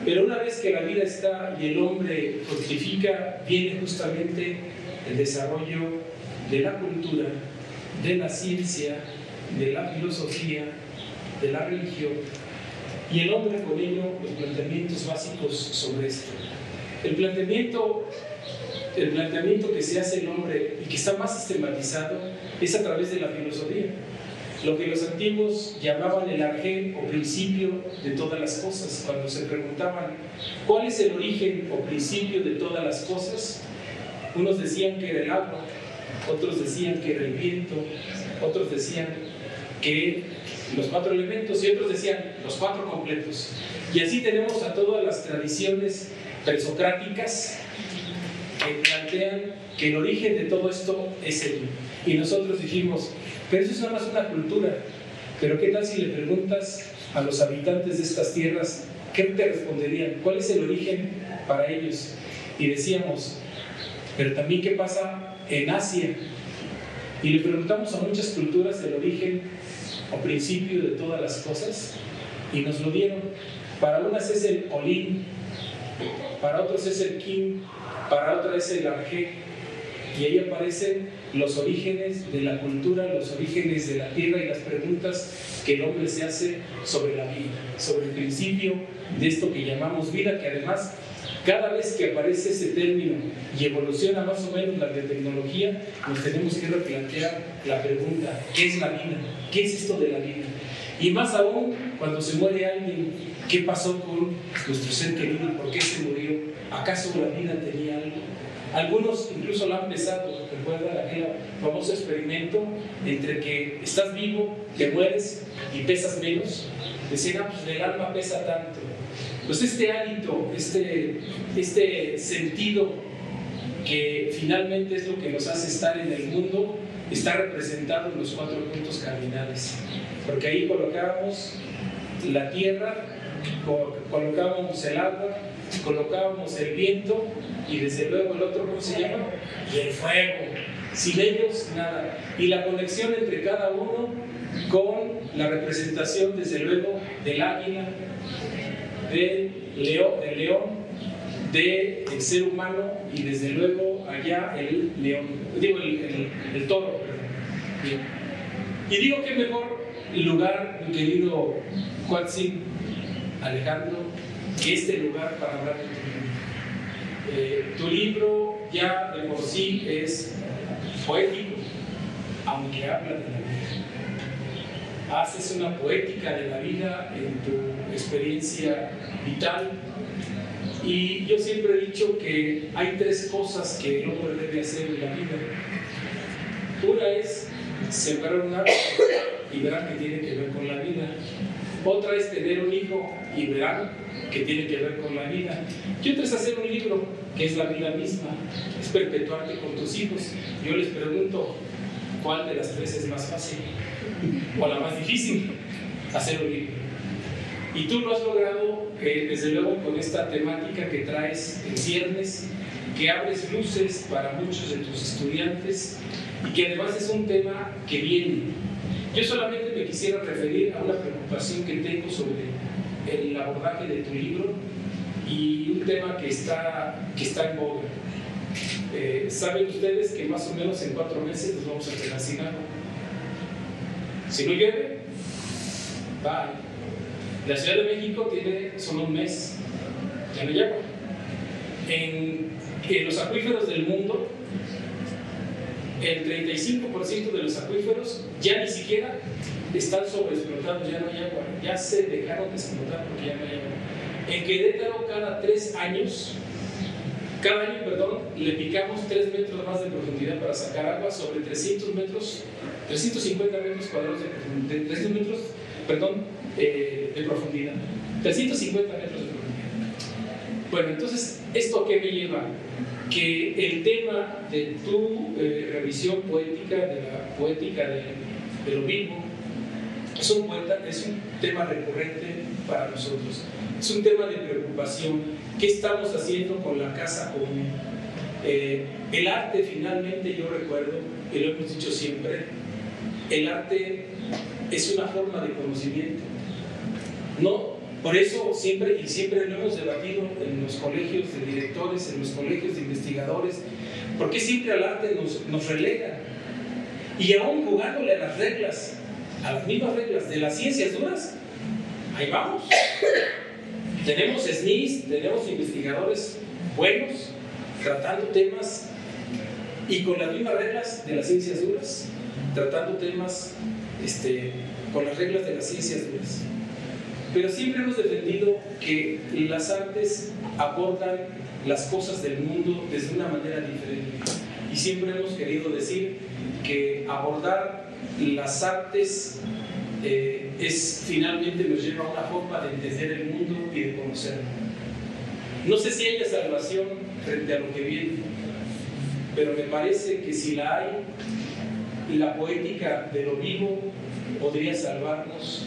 C: Pero una vez que la vida está y el hombre fructifica, viene justamente el desarrollo de la cultura, de la ciencia, de la filosofía, de la religión, y el hombre con ello los planteamientos básicos sobre esto. El planteamiento que se hace el hombre y que está más sistematizado es a través de la filosofía, lo que los antiguos llamaban el arjé o principio de todas las cosas. Cuando se preguntaban cuál es el origen o principio de todas las cosas, unos decían que era el agua, otros decían que era el viento, otros decían que los 4 elementos y otros decían los 4 completos. Y así tenemos a todas las tradiciones presocráticas que plantean que el origen de todo esto es el. Y nosotros dijimos, pero eso es nada más una cultura. Pero ¿qué tal si le preguntas a los habitantes de estas tierras, qué te responderían? ¿Cuál es el origen para ellos? Y decíamos, pero también ¿qué pasa en Asia? Y le preguntamos a muchas culturas el origen o principio de todas las cosas y nos lo dieron. Para unas es el Olin, para otros es el Kim, para otras es el Arjé, y ahí aparecen los orígenes de la cultura, los orígenes de la tierra y las preguntas que el hombre se hace sobre la vida, sobre el principio de esto que llamamos vida, que además cada vez que aparece ese término y evoluciona más o menos la biotecnología, nos tenemos que replantear la pregunta, ¿qué es la vida? ¿Qué es esto de la vida? Y más aún cuando se muere alguien, ¿qué pasó con nuestro ser querido? ¿Por qué se murió? ¿Acaso la vida tenía algo? Algunos incluso lo han pesado. ¿Recuerdan aquel famoso experimento entre que estás vivo, te mueres y pesas menos? Decían, pues el alma pesa tanto. Pues este hálito, este sentido que finalmente es lo que nos hace estar en el mundo, está representado en los 4 puntos cardinales. Porque ahí colocábamos la tierra, colocábamos el agua, colocábamos el viento y desde luego el otro, ¿cómo se llama? Y el fuego. Sin ellos, nada. Y la conexión entre cada uno con la representación, desde luego, del águila, del león, del ser humano y desde luego allá el león, digo el toro. Bien. Y digo que mejor lugar, mi querido Cuatzin, Alejandro, que este lugar para hablar de tu libro. Tu libro ya de por sí es poético, aunque habla de la vida. Haces una poética de la vida en tu experiencia vital. Y yo siempre he dicho que hay 3 cosas que el hombre debe hacer en la vida. Una es sembrar un árbol y verán que tiene que ver con la vida. Otra es tener un hijo y verán que tiene que ver con la vida. Y otra es hacer un libro, que es la vida misma, es perpetuarte con tus hijos. Yo les pregunto, ¿cuál de las 3 es más fácil? ¿O la más difícil? Hacer un libro. Y tú lo has logrado, desde luego, con esta temática que traes en ciernes, que abres luces para muchos de tus estudiantes y que además es un tema que viene. Yo solamente me quisiera referir a una preocupación que tengo sobre el abordaje de tu libro y un tema que está en boga. Saben ustedes que más o menos en 4 meses nos vamos a quedar sin agua. Si no llueve, bye. La Ciudad de México tiene solo un mes, ya no hay agua. En los acuíferos del mundo, el 35% de los acuíferos ya ni siquiera están sobreexplotados, ya no hay agua, ya se dejaron de explotar porque ya no hay agua. En Querétaro, cada año, le picamos 3 metros más de profundidad para sacar agua sobre 350 metros cuadrados de profundidad. 350 metros de profundidad. Bueno, entonces, ¿esto qué me lleva? Que el tema de tu revisión poética, de la poética de lo vivo, es un tema recurrente para nosotros. Es un tema de preocupación. ¿Qué estamos haciendo con la casa común? El arte, finalmente, yo recuerdo, y lo hemos dicho siempre, el arte es una forma de conocimiento. No, por eso siempre lo hemos debatido en los colegios de directores, en los colegios de investigadores, porque siempre al arte nos relega. Y aún jugándole a las reglas, a las mismas reglas de las ciencias duras, ahí vamos. Tenemos SNIs, tenemos investigadores buenos, tratando temas, y con las mismas reglas de las ciencias duras, tratando temas con las reglas de las ciencias duras. Pero siempre hemos defendido que las artes abordan las cosas del mundo desde una manera diferente. Y siempre hemos querido decir que abordar las artes finalmente nos lleva a una forma de entender el mundo y de conocerlo. No sé si haya salvación frente a lo que viene, pero me parece que si la hay, la poética de lo vivo podría salvarnos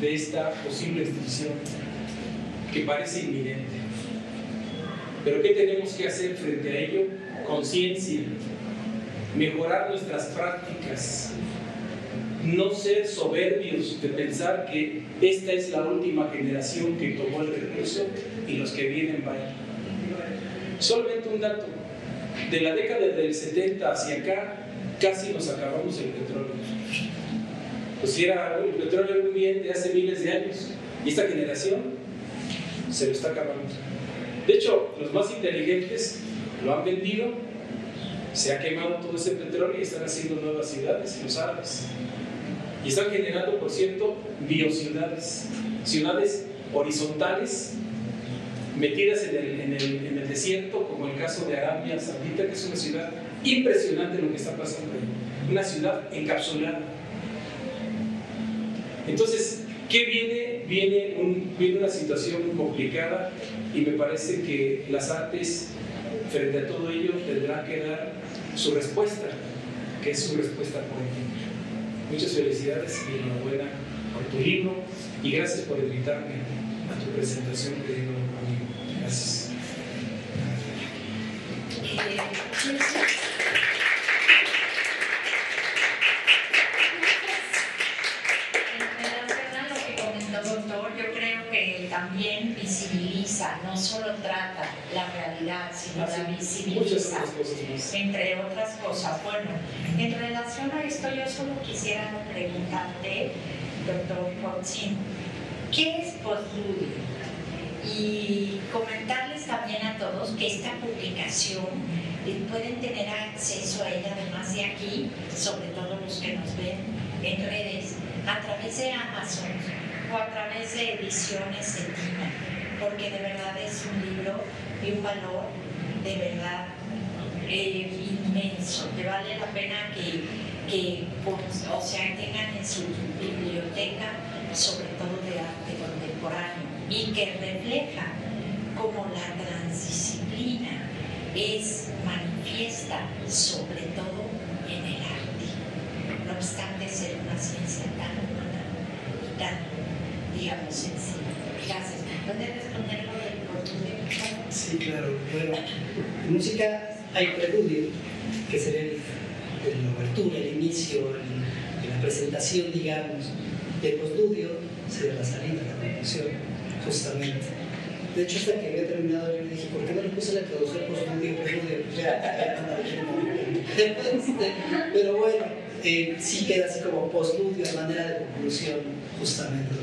C: de esta posible extinción que parece inminente. Pero ¿qué tenemos que hacer frente a ello? Conciencia, mejorar nuestras prácticas, no ser soberbios de pensar que esta es la última generación que tomó el recurso y los que vienen vayan. Solamente un dato: de la década del 70 hacia acá casi nos acabamos el petróleo. Pues el petróleo era un bien de hace miles de años y esta generación se lo está acabando. De hecho, los más inteligentes lo han vendido, se ha quemado todo ese petróleo y están haciendo nuevas ciudades, los árabes. Y están generando, por cierto, biociudades, ciudades horizontales metidas en el desierto, como el caso de Arabia Saudita, que es una ciudad impresionante lo que está pasando ahí, una ciudad encapsulada. Entonces, ¿qué viene? Viene una situación complicada, y me parece que las artes, frente a todo ello, tendrán que dar su respuesta, que es su respuesta poética. Muchas felicidades y enhorabuena por tu libro, y gracias por invitarme a tu presentación, querido amigo. Gracias.
B: También visibiliza, no solo trata la realidad, sino la visibiliza, entre otras cosas. Bueno, en relación a esto, yo solo quisiera preguntarte, doctor Porcín, ¿qué es postludio? Y comentarles también a todos que esta publicación pueden tener acceso a ella, además de aquí, sobre todo los que nos ven en redes, a través de Amazon o a través de Ediciones Cetina, porque de verdad es un libro de un valor de verdad inmenso, que vale la pena que tengan en su biblioteca, sobre todo de arte contemporáneo, y que refleja cómo la transdisciplina es manifiesta sobre todo en el arte, no obstante ser una ciencia tan humana y tan, digamos, sencilla. Gracias. ¿Puede responderlo del portugués?
C: Sí.
A: Sí, claro. Bueno, en música hay preludio, que sería la obertura, el inicio, la presentación, digamos. El postludio sería la salida, la conclusión, justamente. De hecho, hasta que había terminado, yo le dije, ¿por qué no le puse la traducción postludio? Pero bueno, sí queda así como postludio, de manera de conclusión, justamente.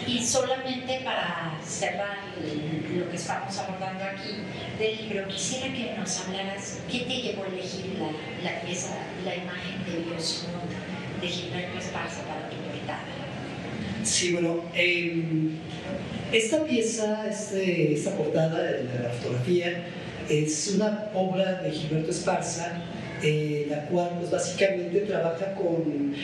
B: Y solamente para cerrar lo que estamos abordando aquí del libro, quisiera que nos hablaras qué te llevó a elegir la pieza, la imagen de Dios de Gilberto Esparza para tu portada.
A: Sí, bueno, esta pieza, esta portada de la fotografía, es una obra de Gilberto Esparza, la cual pues, básicamente trabaja con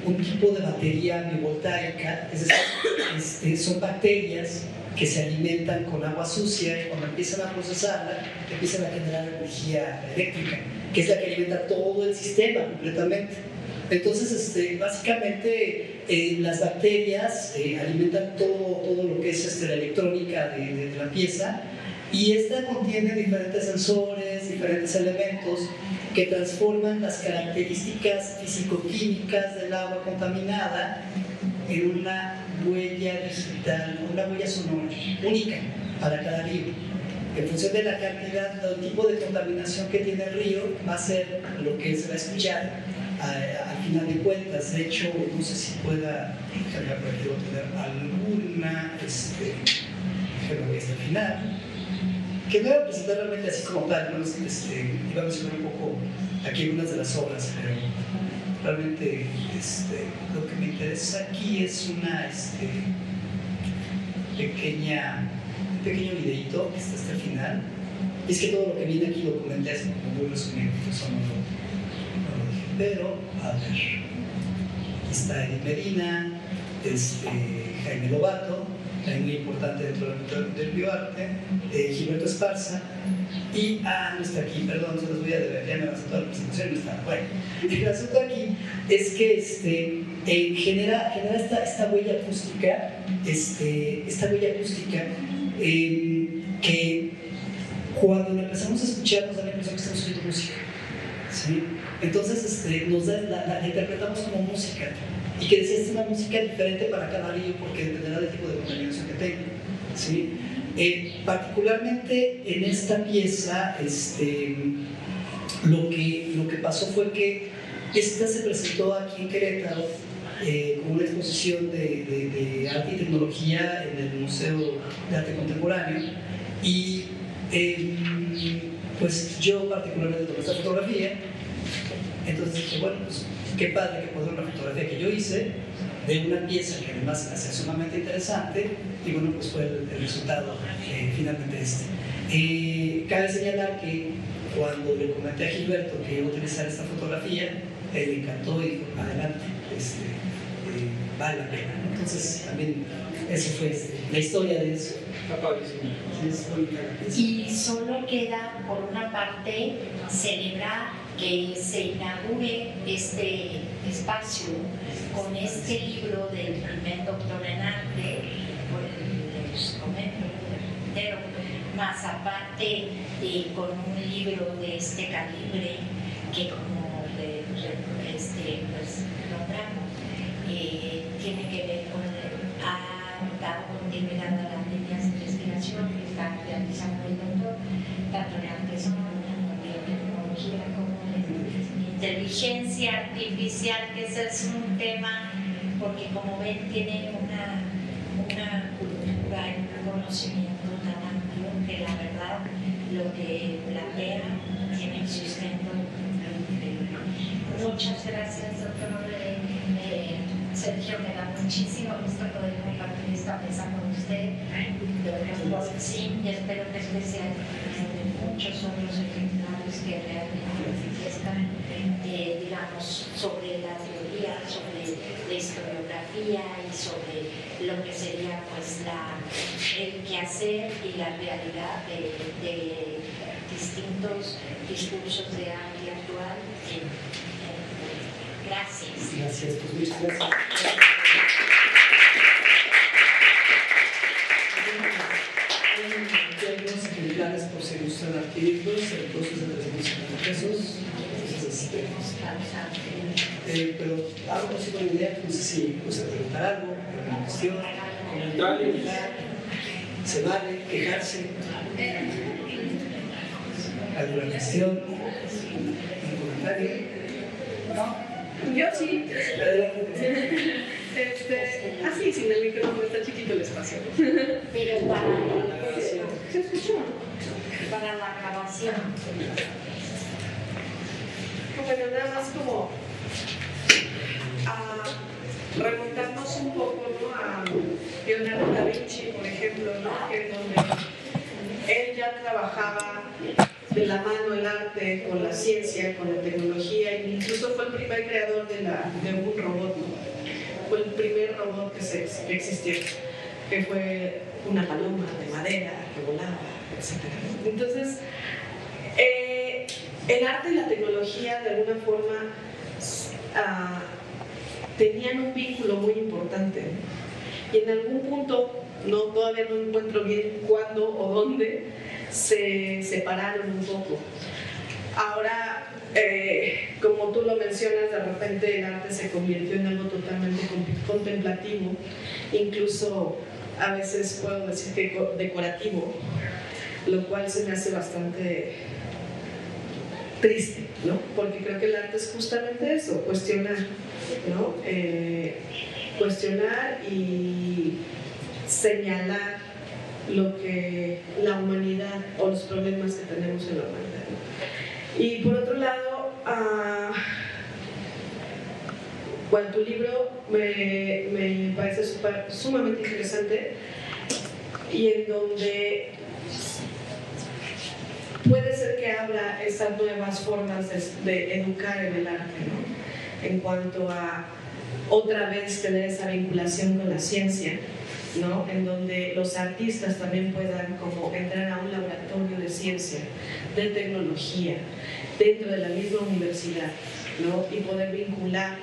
A: un tipo de batería bivoltaica, es decir, son bacterias que se alimentan con agua sucia y cuando empiezan a procesarla empiezan a generar energía eléctrica, que es la que alimenta todo el sistema completamente. Entonces, básicamente las bacterias alimentan todo lo que es la electrónica de la pieza, y esta contiene diferentes sensores, diferentes elementos que transforman las características físico-químicas del agua contaminada en una huella digital, una huella sonora única para cada río. En función de la cantidad, del tipo de contaminación que tiene el río, va a ser lo que se va a escuchar al final de cuentas. De hecho, no sé si pueda cargar por aquí, tener alguna, déjame hasta el final, que no voy a presentar realmente así como tal, ¿no? Iba a mencionar un poco aquí algunas de las obras, pero realmente lo que me interesa aquí es un pequeño videito que está hasta el final. Y es que todo lo que viene aquí lo comenté es como muy resumido, eso no lo dije. Pero, a ver, aquí está Edith Medina, Jaime Lobato, también muy importante dentro del bioarte, Gilberto Esparza, y, no está aquí, perdón, se los voy a deber, ya me avanzó toda la presentación, no está. Bueno, el asunto aquí es que genera esta huella acústica, que cuando la empezamos a escuchar nos da la impresión que estamos oyendo música, ¿sí? Entonces la interpretamos como música, y que decía, es una música diferente para cada río porque dependerá del tipo de contaminación que tenga, ¿sí? Particularmente en esta pieza, lo que pasó fue que esta se presentó aquí en Querétaro como una exposición de arte y tecnología en el Museo de Arte Contemporáneo, y pues yo particularmente tomé esta fotografía. Entonces dije, bueno, pues qué padre que puedo ver una fotografía que yo hice de una pieza que además se hace sumamente interesante, y bueno, pues fue el resultado finalmente Cabe señalar que cuando le comenté a Gilberto que iba a utilizar esta fotografía, él le encantó y dijo, adelante, vale la pena. Entonces también eso fue la historia de eso.
B: Y solo queda por una parte celebrar que se inaugure este espacio con este libro del primer doctor en arte, les comento, pero más aparte con un libro de este calibre que como pues nombramos, tiene que ver con, ha dado continuidad a las líneas de investigación que está realizando el doctor, tanto en artesanía como en tecnología como en inteligencia artificial, que ese es un tema, porque como ven tiene una cultura y un conocimiento tan amplio que la verdad lo que plantea tiene sustento. Muchas gracias, doctor Sergio, me da muchísimo gusto poder compartir esta mesa con usted. Sí, y espero que este sea muchos otros ejemplares que realmente están, digamos, sobre la teoría, sobre la historiografía y sobre lo que sería pues el quehacer y la realidad de distintos discursos de arte actual. Gracias.
A: Gracias, pues muchas gracias. espacios. Pero algo así con idea, no sé si preguntar algo, una cuestión, se vale quejarse, alguna cuestión, un comentario.
D: ¿No? Yo sí. Así, sin el micrófono, está chiquito el espacio.
B: Pero para la
D: grabación. ¿Se escuchó?
B: Para la grabación.
D: Bueno, nada más como a remontarnos un poco, ¿no? A Leonardo da Vinci, por ejemplo, ¿no? Que es donde él ya trabajaba de la mano el arte con la ciencia, con la tecnología, e incluso fue el primer creador de un robot, ¿no? Fue el primer robot que existió, que fue una paloma de madera que volaba, etc. Entonces, el arte y la tecnología de alguna forma tenían un vínculo muy importante, y en algún punto, todavía no encuentro bien cuándo o dónde, se separaron un poco. Ahora, como tú lo mencionas, de repente el arte se convirtió en algo totalmente contemplativo, incluso a veces puedo decir que decorativo, lo cual se me hace bastante triste, ¿no? Porque creo que el arte es justamente eso, cuestionar, ¿no? Cuestionar y señalar lo que la humanidad o los problemas que tenemos en la humanidad, ¿no? Y por otro lado, bueno, tu libro me parece sumamente interesante, y en donde puede ser que habla estas nuevas formas de educar en el arte, ¿no? En cuanto a otra vez tener esa vinculación con la ciencia, ¿no? En donde los artistas también puedan como entrar a un laboratorio de ciencia, de tecnología, dentro de la misma universidad, ¿no? Y poder vincular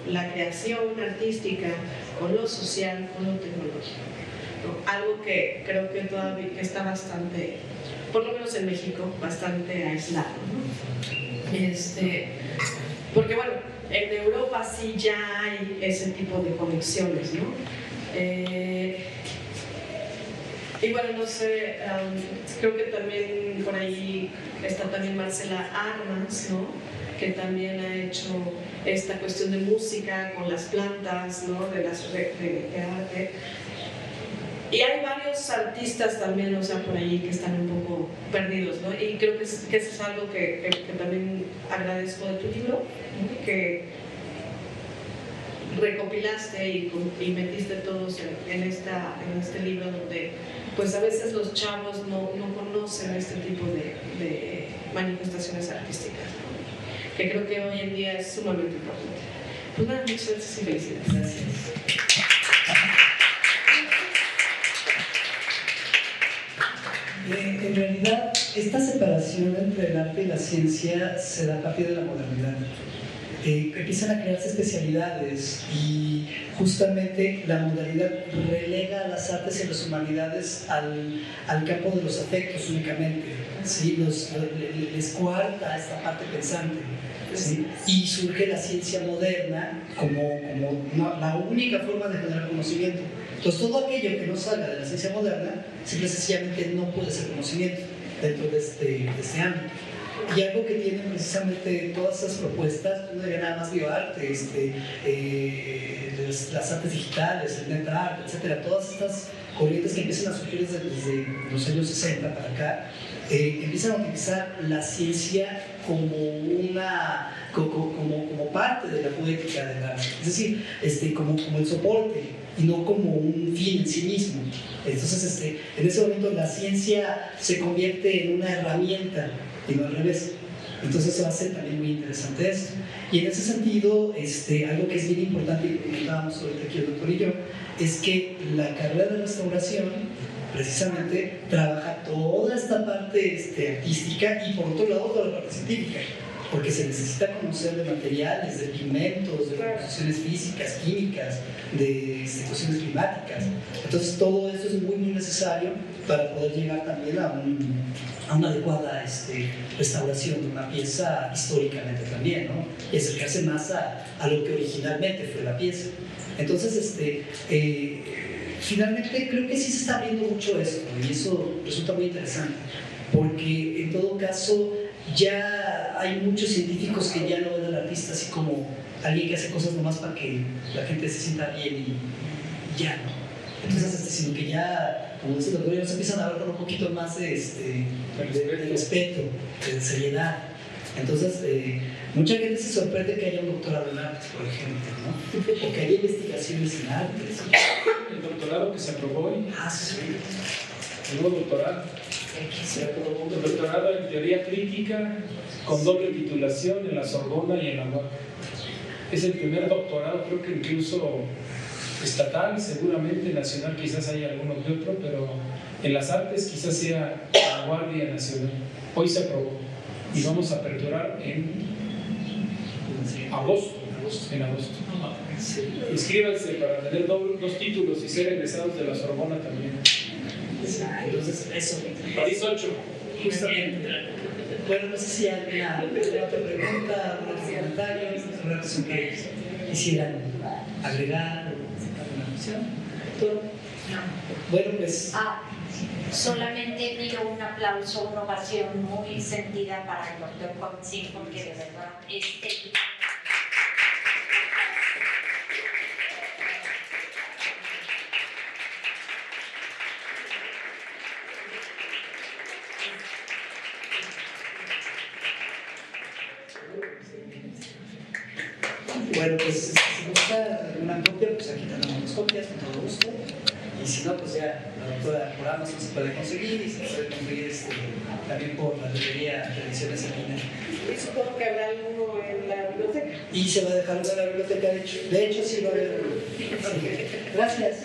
D: la creación artística con lo social, con lo tecnológico, ¿no? Algo que creo que todavía está bastante, por lo menos en México, bastante aislado, ¿no? Porque bueno, en Europa sí ya hay ese tipo de conexiones, ¿no? Y bueno, no sé, creo que también por ahí está también Marcela Armas, ¿no? Que también ha hecho esta cuestión de música con las plantas, ¿no? De arte. Y hay varios artistas también, o sea, por ahí que están un poco perdidos, ¿no? Y creo que eso es algo que también agradezco de tu libro, ¿no? Que recopilaste y metiste todos en este libro, donde pues a veces los chavos no conocen este tipo de manifestaciones artísticas, ¿no? Que creo que hoy en día es sumamente importante. Pues nada, muchas gracias y felicidades.
A: Gracias. En realidad, esta separación entre el arte y la ciencia se da a partir de la modernidad. Empiezan a crearse especialidades, y justamente la modernidad relega a las artes y las humanidades al campo de los afectos únicamente, ¿sí? Les coarta esta parte pensante, ¿sí? Y surge la ciencia moderna como la única forma de generar conocimiento. Entonces, todo aquello que no salga de la ciencia moderna, simple y sencillamente no puede ser conocimiento dentro de este ámbito. Y algo que tienen precisamente todas esas propuestas, no diría nada más bioarte, las artes digitales, el net art, etcétera, todas estas corrientes que empiezan a surgir desde los años 60 para acá, empiezan a utilizar la ciencia como parte de la poética del arte, es decir, como el soporte y no como un fin en sí mismo. Entonces, en ese momento la ciencia se convierte en una herramienta y no al revés. Entonces se va a hacer también muy interesante esto. Y en ese sentido, algo que es bien importante, y comentábamos ahorita aquí el doctor y yo, es que la carrera de restauración precisamente trabaja toda esta parte artística y por otro lado toda la parte científica, porque se necesita conocer de materiales, de pigmentos, de composiciones físicas, químicas, de cuestiones climáticas. Entonces todo eso es muy, muy necesario para poder llegar también a una adecuada restauración de una pieza históricamente también, ¿no? Y acercarse más a lo que originalmente fue la pieza. Entonces, finalmente creo que sí se está abriendo mucho esto y eso resulta muy interesante, porque en todo caso ya hay muchos científicos que ya no ven al artista así como alguien que hace cosas nomás para que la gente se sienta bien y ya, ¿no? Entonces, sino que ya, como dice el doctor, ya nos empiezan a ver con un poquito más de respeto, de seriedad. Entonces, mucha gente se sorprende que haya un doctorado en artes, por ejemplo, ¿no? O que haya investigaciones en artes.
C: El doctorado que se aprobó hoy.
A: Ah, sí.
C: El nuevo doctorado. El doctorado en teoría crítica con doble titulación en la Sorbona y en la UAC. Es el primer doctorado, creo que incluso estatal, seguramente nacional, quizás haya alguno que otro, pero en las artes quizás sea vanguardia nacional. Hoy se aprobó y vamos a aperturar en agosto. En agosto. Inscríbanse para tener dos títulos y ser egresados de la Sorbona también.
A: Entonces, eso.
C: París 8.
A: Justamente. Bueno, no sé si hay alguna otra pregunta, algunos comentarios, alguna cosa que quisieran agregar o alguna cuestión. Bueno, pues.
B: Solamente pido un aplauso, una ovación muy sentida para el doctor Ponzi, porque de verdad
A: Bueno, pues si gusta una copia, pues aquí tenemos las copias, con todo gusto. Y si no, pues ya la doctora por Amazon se puede conseguir y se puede conseguir también por la librería de ediciones en línea.
D: Y supongo que habrá alguno en la biblioteca.
A: Y se va a dejar una en la biblioteca, de hecho sí va a haber. Sí. Gracias.